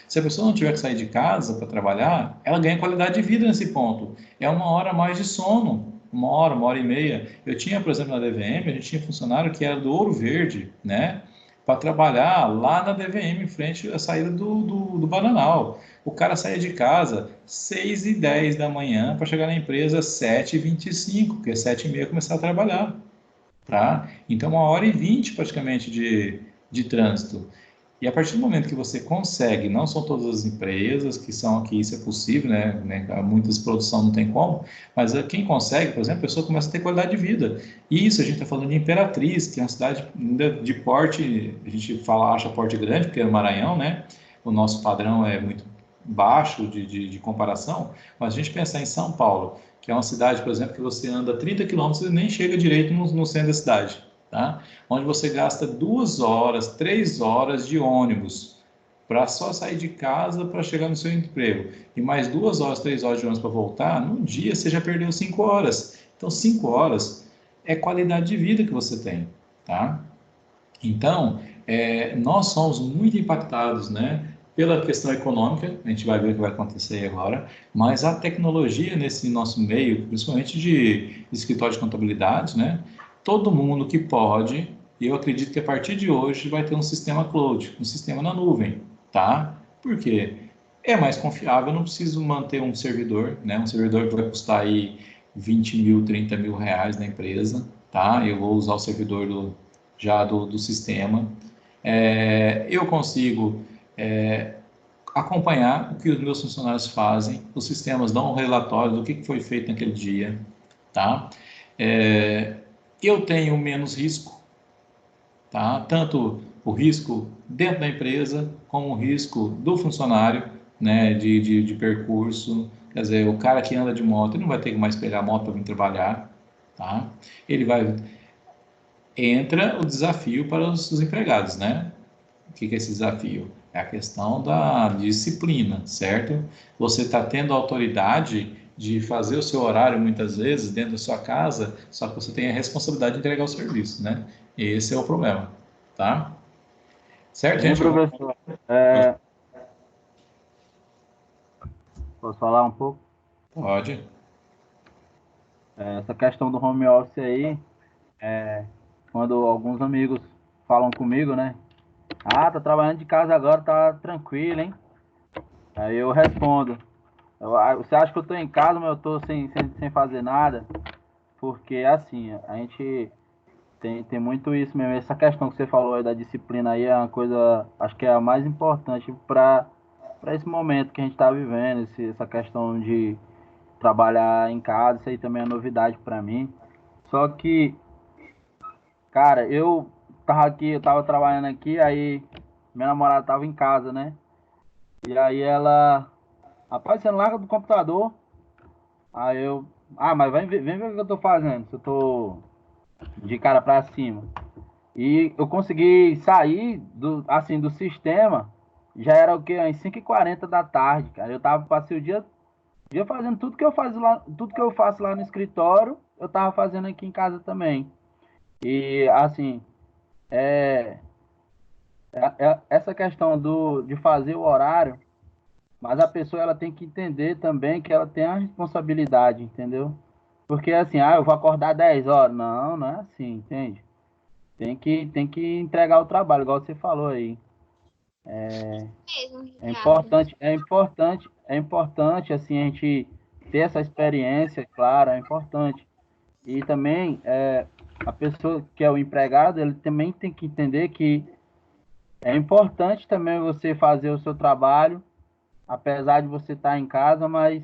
se a pessoa não tiver que sair de casa para trabalhar, ela ganha qualidade de vida nesse ponto. É uma hora a mais de sono, uma hora e meia. Eu tinha, por exemplo, na DVM, a gente tinha funcionário que era do Ouro Verde, né? Para trabalhar lá na DVM, em frente à saída do Bananal. O cara saía de casa 6h10 da manhã para chegar na empresa 7h25, porque 7h30 começar a trabalhar. Tá? Então, 1h20 praticamente de trânsito. E a partir do momento que você consegue, não são todas as empresas que são aqui, isso é possível, né? Muitas produção não tem como, mas quem consegue, por exemplo, a pessoa começa a ter qualidade de vida. E isso a gente está falando de Imperatriz, que é uma cidade ainda de porte, a gente acha porte grande, porque é o Maranhão, né? O nosso padrão é muito baixo de comparação, mas a gente pensar em São Paulo, que é uma cidade, por exemplo, que você anda 30 quilômetros e nem chega direito no centro da cidade. Tá? Onde você gasta 2 horas, 3 horas de ônibus para só sair de casa para chegar no seu emprego, e mais 2 horas, 3 horas de ônibus para voltar, num dia você já perdeu 5 horas. Então, 5 horas é qualidade de vida que você tem, tá? Então, nós somos muito impactados, né, pela questão econômica, a gente vai ver o que vai acontecer agora, mas a tecnologia nesse nosso meio, principalmente de escritório de contabilidade, né, todo mundo que pode, e eu acredito que a partir de hoje vai ter um sistema cloud, um sistema na nuvem, tá? Por quê? É mais confiável, eu não preciso manter um servidor, né, um servidor que vai custar aí 20 mil, 30 mil reais na empresa, tá? Eu vou usar o servidor do sistema. Eu consigo acompanhar o que os meus funcionários fazem, os sistemas dão um relatório do que foi feito naquele dia, tá? Eu tenho menos risco, tá? Tanto o risco dentro da empresa, como o risco do funcionário, né, de percurso. Quer dizer, o cara que anda de moto, ele não vai ter que mais pegar a moto para vir trabalhar, tá? Ele vai... Entra o desafio para os empregados, né? O que é esse desafio? É a questão da disciplina, certo? Você está tendo a autoridade de fazer o seu horário muitas vezes dentro da sua casa, só que você tem a responsabilidade de entregar o serviço, né? Esse é o problema, tá? Certo, Sim, gente? professor. Posso falar um pouco? Pode. Essa questão do home office aí, quando alguns amigos falam comigo, né? Ah, tá trabalhando de casa agora, tá tranquilo, hein? Aí eu respondo, você acha que eu tô em casa, mas eu tô sem fazer nada? Porque, assim, a gente tem muito isso mesmo. Essa questão que você falou aí da disciplina aí é uma coisa, acho que é a mais importante para esse momento que a gente tá vivendo, essa questão de trabalhar em casa, isso aí também é novidade para mim. Só que, cara, eu tava trabalhando aqui, aí minha namorada tava em casa, né? E aí ela, rapaz, você não larga do computador? Aí eu, mas vem ver o que eu tô fazendo, se eu tô de cara pra cima. E eu consegui sair do sistema, já era o quê? Às 5h40 da tarde, cara. Passei o dia fazendo tudo que eu faço lá no escritório, eu tava fazendo aqui em casa também. E assim, é, essa questão de fazer o horário, mas a pessoa ela tem que entender também que ela tem a responsabilidade, entendeu? Porque assim, eu vou acordar 10 horas. Não, não é assim, entende? Tem que entregar o trabalho, igual você falou aí. Mesmo, É Ricardo. importante, é importante assim a gente ter essa experiência, claro, é importante. E também a pessoa que é o empregado, ele também tem que entender que é importante também você fazer o seu trabalho, apesar de você estar em casa, mas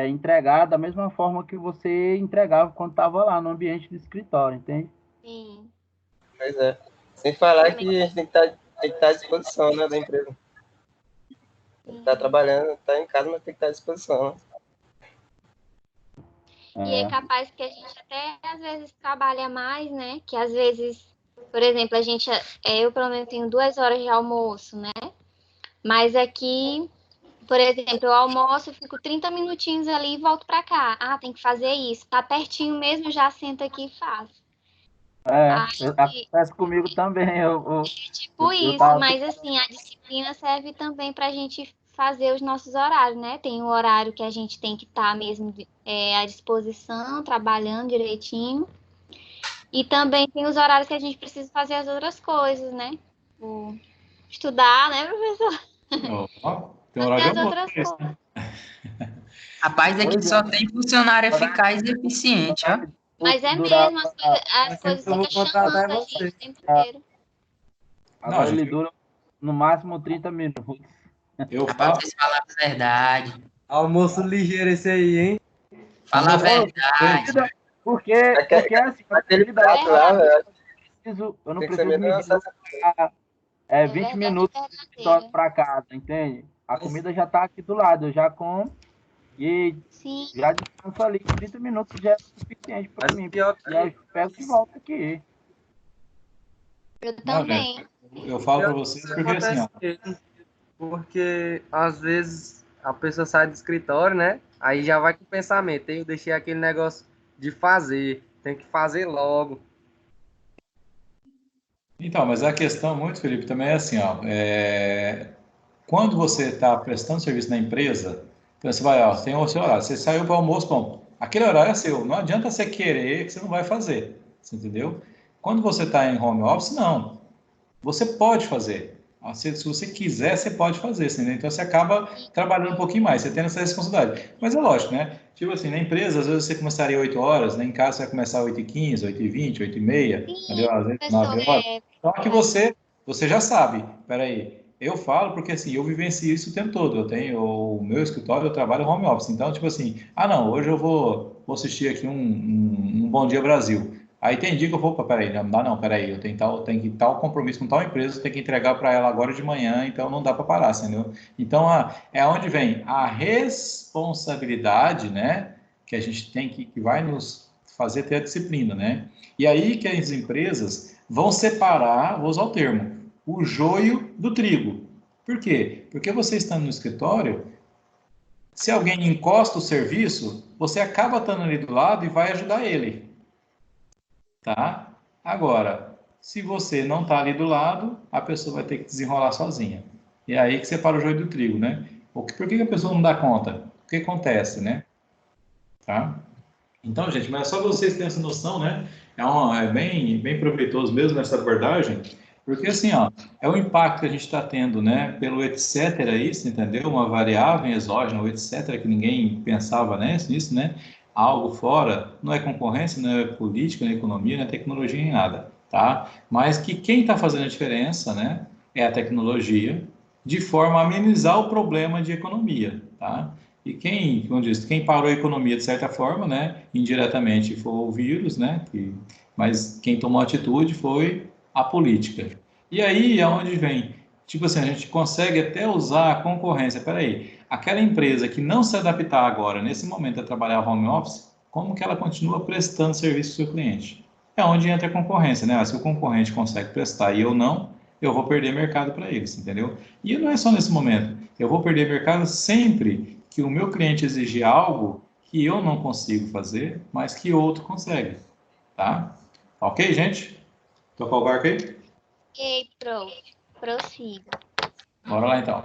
entregar da mesma forma que você entregava quando estava lá no ambiente do escritório, entende? Sim. Pois é. Sem falar Também. que a gente tem que estar à disposição, né, da empresa. Tá trabalhando, tá em casa, mas tem que estar à disposição. E é capaz que a gente até às vezes trabalha mais, né? Que às vezes, por exemplo, eu pelo menos tenho 2 horas de almoço, né? Mas aqui, por exemplo, eu almoço, fico 30 minutinhos ali e volto pra cá. Tem que fazer isso. Tá pertinho mesmo, eu já sento aqui e faço. Acontece comigo também. Tipo Eu isso, tava. mas assim, a disciplina serve também pra gente fazer os nossos horários, né? Tem o horário que a gente tem que estar mesmo à disposição, trabalhando direitinho. E também tem os horários que a gente precisa fazer as outras coisas, né? Estudar, né, professor? Tem horário Fazer de as almoço, outras coisas. né? Rapaz, aqui só tem funcionário eficaz e eficiente, ó. Mas é durar, mesmo, as coisas Eu vou ficam contratar chamando a você. gente o tempo inteiro. agora Não, ele gente, dura no máximo 30 minutos. eu Rapaz, falo, vocês falam a verdade. Almoço ligeiro esse aí, hein? Fala a Não, verdade. porque assim, Aquele comida prato lá, velho, eu não tem que ser preciso me menos deslocar 20 verdade minutos do escritório verdadeira. para casa, entende? A comida já está aqui do lado, eu já como e Sim, já descanso ali. 30 minutos já é suficiente para Mas mim. pior E aí eu pego de volta aqui. eu não, gente, também. eu falo para que vocês isso porque assim, acontece ó, mesmo. porque às vezes a pessoa sai do escritório, né? Aí já vai com o pensamento, eu deixei aquele negócio de fazer, tem que fazer logo. Então, mas a questão muito, Felipe, também é assim, ó, quando você está prestando serviço na empresa, então você vai, ó, tem o seu horário, você saiu para o almoço, bom, aquele horário é seu, não adianta você querer que você não vai fazer, você entendeu? Quando você está em home office, não, você pode fazer. Se você quiser, você pode fazer, entendeu? Então você acaba trabalhando um pouquinho mais, você tem essa responsabilidade. Mas é lógico, né? Tipo assim, na empresa, às vezes você começaria 8 horas, né? Em casa você vai começar 8h15, 8h20, 8h30, Sim, entendeu? Às vezes professor, 9 horas. Então aqui você já sabe, peraí, eu falo porque assim, eu vivencio isso o tempo todo. Eu tenho o meu escritório, eu trabalho home office. Então, tipo assim, não, hoje eu vou assistir aqui um Bom Dia Brasil. Aí tem dia que eu vou, peraí, não dá não, peraí, eu tenho tal compromisso com tal empresa, eu tenho que entregar para ela agora de manhã, então não dá para parar, entendeu? Então, é onde vem a responsabilidade, né, que a gente tem que vai nos fazer ter a disciplina, né? E aí que as empresas vão separar, vou usar o termo, o joio do trigo. Por quê? Porque você estando no escritório, se alguém encosta o serviço, você acaba estando ali do lado e vai ajudar ele. Tá? Agora, se você não está ali do lado, a pessoa vai ter que desenrolar sozinha. E é aí que separa o joio do trigo, né? Por que a pessoa não dá conta? O que acontece, né? Tá? Então, gente, mas é só vocês terem essa noção, né? É bem proveitoso mesmo essa abordagem, porque assim, ó, é o impacto que a gente está tendo, né? Pelo etc. Isso, entendeu? Uma variável exógena, o etc. que ninguém pensava nisso, né? Algo fora, não é concorrência, não é política, não é economia, não é tecnologia, nem nada, tá? Mas que quem está fazendo a diferença, né? É a tecnologia, de forma a amenizar o problema de economia, tá? E como disse, quem parou a economia de certa forma, né, indiretamente foi o vírus, né, mas quem tomou atitude foi a política. E aí é onde vem, tipo assim, a gente consegue até usar a concorrência. Peraí, aquela empresa que não se adaptar agora, nesse momento, a trabalhar home office, como que ela continua prestando serviço ao seu cliente? É onde entra a concorrência, né? Se o concorrente consegue prestar e eu não, eu vou perder mercado para eles, entendeu? E não é só nesse momento. Eu vou perder mercado sempre que o meu cliente exigir algo que eu não consigo fazer, mas que outro consegue, tá? Ok, gente? Tocou o barco aí? Ok, prof. Prossiga. Bora lá, então.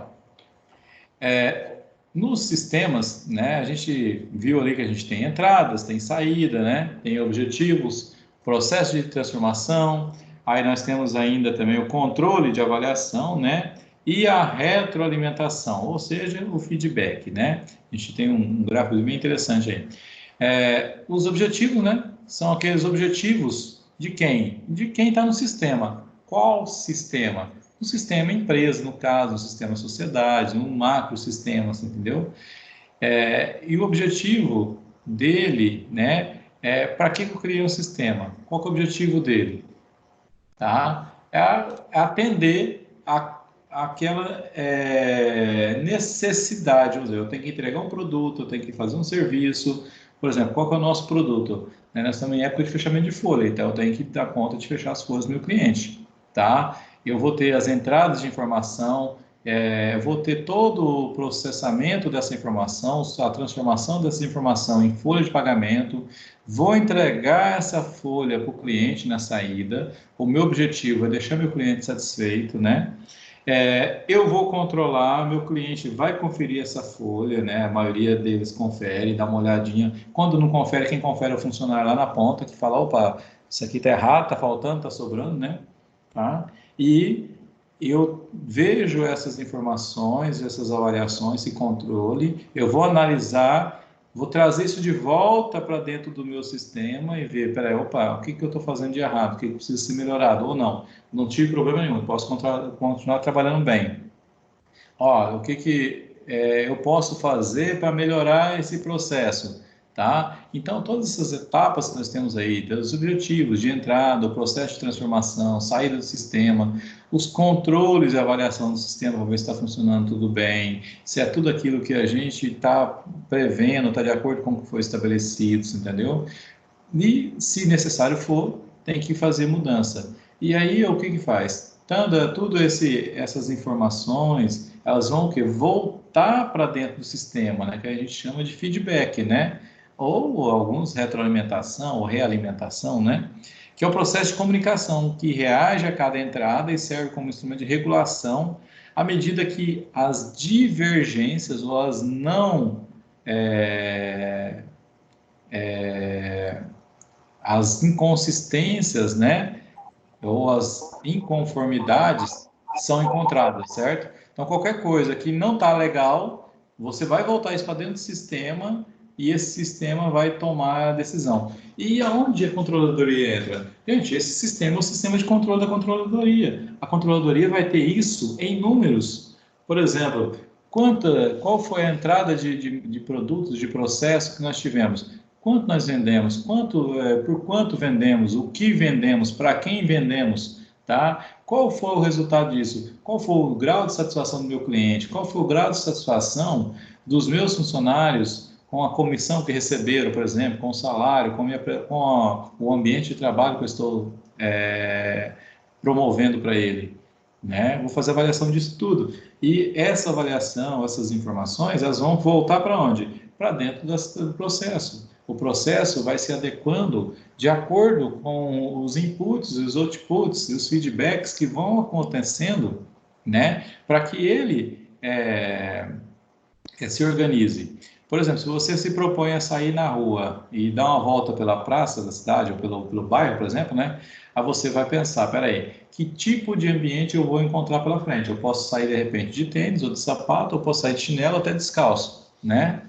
Nos sistemas, né, a gente viu ali que a gente tem entradas, tem saída, né, tem objetivos, processo de transformação, aí nós temos ainda também o controle de avaliação, né, e a retroalimentação, ou seja, o feedback, né. A gente tem um gráfico bem interessante aí. Os objetivos, né, são aqueles objetivos de quem? De quem está no sistema. Qual sistema? No sistema empresa, no caso, no sistema sociedade, no macro sistema, assim, entendeu? E o objetivo dele, né, para que eu criei um sistema? Qual que é o objetivo dele? Tá? Atender aquela necessidade, vamos dizer, eu tenho que entregar um produto, eu tenho que fazer um serviço, por exemplo, qual que é o nosso produto? Nós estamos em época de fechamento de folha, então eu tenho que dar conta de fechar as folhas do meu cliente, tá? Eu vou ter as entradas de informação, eu vou ter todo o processamento dessa informação, a transformação dessa informação em folha de pagamento, vou entregar essa folha para o cliente na saída, o meu objetivo é deixar meu cliente satisfeito, né? Eu vou controlar, meu cliente vai conferir essa folha, né? A maioria deles confere, dá uma olhadinha. Quando não confere, quem confere é o funcionário lá na ponta, que fala, opa, isso aqui tá errado, tá faltando, tá sobrando, né? Tá? E eu vejo essas informações, essas avaliações, esse controle, eu vou analisar, vou trazer isso de volta para dentro do meu sistema e ver, peraí, opa, o que eu estou fazendo de errado, o que precisa ser melhorado, ou não tive problema nenhum, posso continuar trabalhando bem. Ó, o que eu posso fazer para melhorar esse processo, tá? Então, todas essas etapas que nós temos aí, dos objetivos de entrada, o processo de transformação, saída do sistema, os controles e avaliação do sistema para ver se está funcionando tudo bem, se é tudo aquilo que a gente está prevendo, está de acordo com o que foi estabelecido, entendeu? E, se necessário for, tem que fazer mudança. E aí, o que faz? Tendo essas informações, elas vão o quê? Voltar para dentro do sistema, né? Que a gente chama de feedback, né? Ou alguns retroalimentação ou realimentação, né? Que é o processo de comunicação que reage a cada entrada e serve como instrumento de regulação à medida que as divergências ou as não as inconsistências, né, ou as inconformidades são encontradas, certo? Então, qualquer coisa que não está legal, você vai voltar isso para dentro do sistema e esse sistema vai tomar a decisão. E aonde a controladoria entra? Gente, esse sistema é o sistema de controle da controladoria. A controladoria vai ter isso em números. Por exemplo, qual foi a entrada de produtos, de processo que nós tivemos? Quanto nós vendemos? Por quanto vendemos? O que vendemos? Para quem vendemos? Tá? Qual foi o resultado disso? Qual foi o grau de satisfação do meu cliente? Qual foi o grau de satisfação dos meus funcionários com a comissão que receberam, por exemplo, com o salário, com o ambiente de trabalho que eu estou promovendo para ele? Né? Vou fazer a avaliação disso tudo. E essa avaliação, essas informações, elas vão voltar para onde? Para dentro do processo. O processo vai se adequando de acordo com os inputs, os outputs e os feedbacks que vão acontecendo, né? Para que ele se organize. Por exemplo, se você se propõe a sair na rua e dar uma volta pela praça da cidade ou pelo bairro, por exemplo, né? Aí você vai pensar, peraí, que tipo de ambiente eu vou encontrar pela frente? Eu posso sair, de repente, de tênis ou de sapato, ou posso sair de chinelo ou até descalço, né?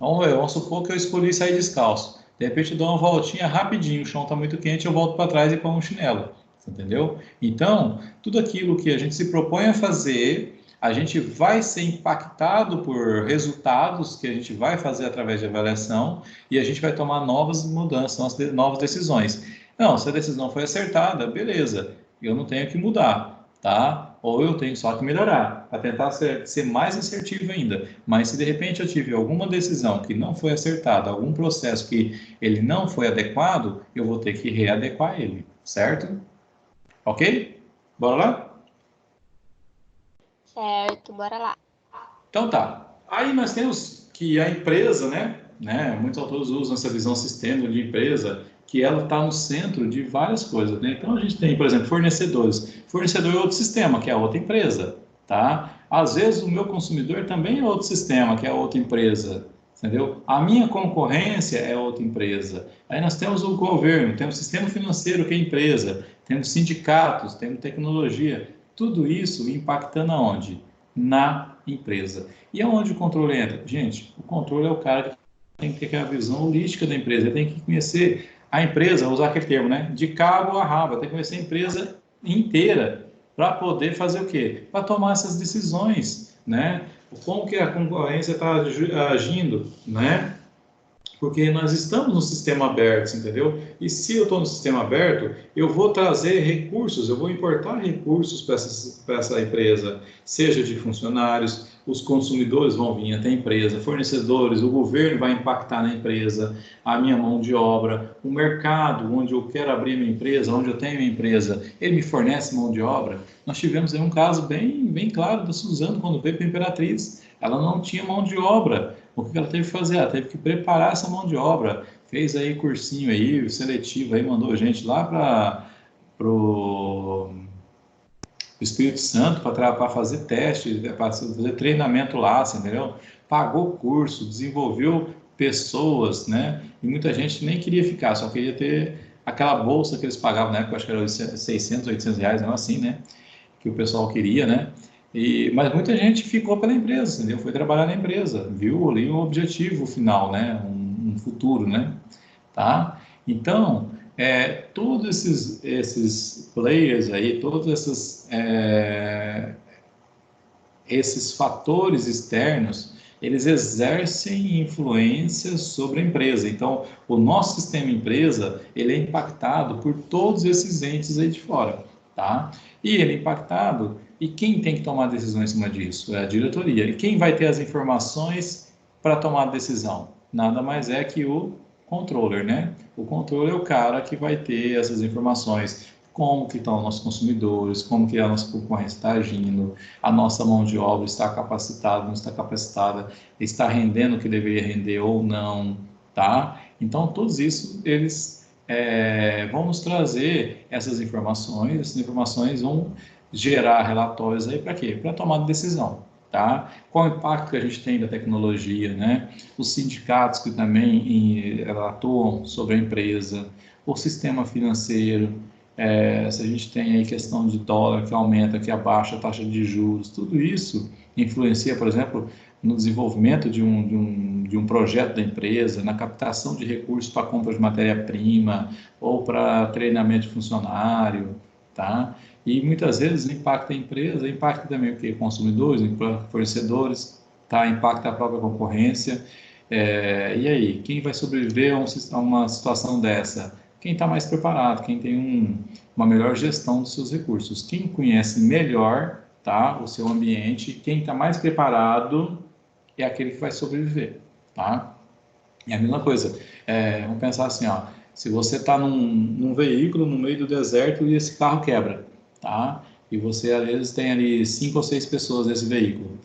Então, vamos supor que eu escolhi sair descalço. De repente, eu dou uma voltinha rapidinho, o chão está muito quente, eu volto para trás e ponho um chinelo, entendeu? Então, tudo aquilo que a gente se propõe a fazer, a gente vai ser impactado por resultados que a gente vai fazer através de avaliação e a gente vai tomar novas mudanças, novas decisões. Não, se a decisão foi acertada, beleza, eu não tenho que mudar, tá? Ou eu tenho só que melhorar, para tentar ser mais assertivo ainda. Mas se de repente eu tive alguma decisão que não foi acertada, algum processo que ele não foi adequado, eu vou ter que readequar ele, certo? Ok? Bora lá? Certo, bora lá. Então tá. Aí nós temos que a empresa, né? Muitos autores usam essa visão sistêmica de empresa, que ela está no centro de várias coisas, né? Então a gente tem, por exemplo, fornecedores. Fornecedor é outro sistema, que é outra empresa, tá? Às vezes o meu consumidor também é outro sistema, que é outra empresa, entendeu? A minha concorrência é outra empresa. Aí nós temos o governo, temos o sistema financeiro, que é empresa, temos sindicatos, temos tecnologia, tudo isso impactando aonde? Na empresa. E aonde o controle entra? Gente, o controle é o cara que tem que ter aquela visão holística da empresa, ele tem que conhecer a empresa, usar aquele termo, né? De cabo a rabo, tem que conhecer a empresa inteira para poder fazer o quê? Para tomar essas decisões, né? Como que a concorrência está agindo, né? Porque nós estamos no sistema aberto, entendeu? E se eu estou no sistema aberto, eu vou trazer recursos, eu vou importar recursos para essa empresa, seja de funcionários, os consumidores vão vir até a empresa, fornecedores, o governo vai impactar na empresa, a minha mão de obra, o mercado onde eu quero abrir minha empresa, onde eu tenho minha empresa, ele me fornece mão de obra. Nós tivemos aí um caso bem claro da Suzano, quando veio para a Imperatriz. Ela não tinha mão de obra. O que ela teve que fazer? Ela teve que preparar essa mão de obra. Fez aí cursinho aí, seletivo aí, mandou gente lá para o Espírito Santo para fazer teste, para fazer treinamento lá, assim, entendeu? Pagou curso, desenvolveu pessoas, né? E muita gente nem queria ficar, só queria ter aquela bolsa que eles pagavam na época, acho que era 600, 800 reais, não assim, né? Que o pessoal queria, né? Mas muita gente ficou pela empresa, entendeu? Foi trabalhar na empresa, viu ali um objetivo final, né? Um futuro, né? Tá? Então, todos esses players aí, todos esses fatores externos, eles exercem influência sobre a empresa. Então, o nosso sistema empresa, ele é impactado por todos esses entes aí de fora, tá? E ele é impactado, e quem tem que tomar decisão em cima disso? É a diretoria. E quem vai ter as informações para tomar a decisão? Nada mais é que o controller, né? O controller é o cara que vai ter essas informações. como que estão os nossos consumidores, como que a nossa concorrência está agindo, a nossa mão de obra está capacitada, não está capacitada, está rendendo o que deveria render ou não, tá? Então, todos isso, eles vão nos trazer essas informações vão gerar relatórios aí para quê? Para tomar decisão, tá? Qual o impacto que a gente tem da tecnologia, né? Os sindicatos que também atuam sobre a empresa, o sistema financeiro, se a gente tem aí questão de dólar que aumenta, que abaixa a taxa de juros, tudo isso influencia, por exemplo, no desenvolvimento de um projeto da empresa, na captação de recursos para compra de matéria-prima ou para treinamento de funcionário, tá? E muitas vezes impacta a empresa, impacta também o que? Consumidores, fornecedores, tá? Impacta a própria concorrência. E aí, quem vai sobreviver a uma situação dessa? Quem está mais preparado, quem tem uma melhor gestão dos seus recursos, quem conhece melhor, tá, o seu ambiente, quem está mais preparado é aquele que vai sobreviver, tá? É a mesma coisa. Vamos pensar assim, ó, se você está num veículo no meio do deserto e esse carro quebra, tá? E você às vezes tem ali 5 ou 6 pessoas nesse veículo,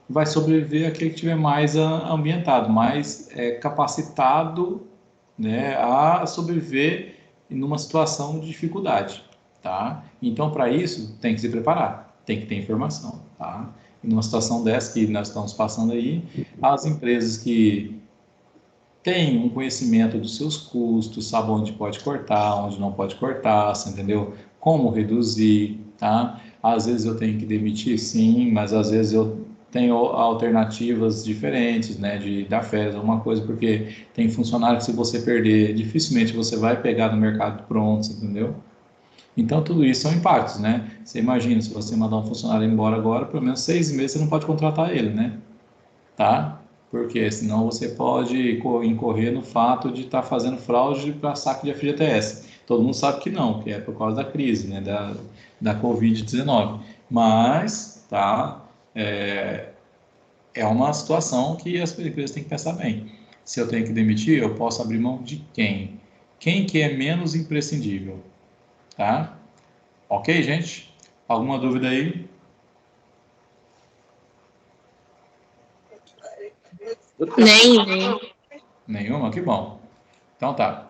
vai sobreviver aquele que tiver mais ambientado, mais capacitado, né, a sobreviver numa situação de dificuldade, tá? Então, para isso, tem que se preparar, tem que ter informação, tá? E numa situação dessa que nós estamos passando aí, as empresas que têm um conhecimento dos seus custos, sabe onde pode cortar, onde não pode cortar, você entendeu? Como reduzir, tá? Às vezes eu tenho que demitir, sim, mas às vezes eu tenho alternativas diferentes, né, de dar férias, alguma coisa, porque tem funcionário que se você perder, dificilmente você vai pegar no mercado pronto, entendeu? Então, tudo isso são impactos, né? Você imagina, se você mandar um funcionário embora agora, pelo menos 6 meses você não pode contratar ele, né? Tá? Porque senão você pode incorrer no fato de estar fazendo fraude para saque de FGTS. Todo mundo sabe que não, que é por causa da crise, né? Da Covid-19. Mas, tá? É uma situação que as empresas têm que pensar bem. Se eu tenho que demitir, eu posso abrir mão de quem? Quem que é menos imprescindível, tá? Ok, gente? Alguma dúvida aí? Nem. Nenhuma? Que bom. Então tá.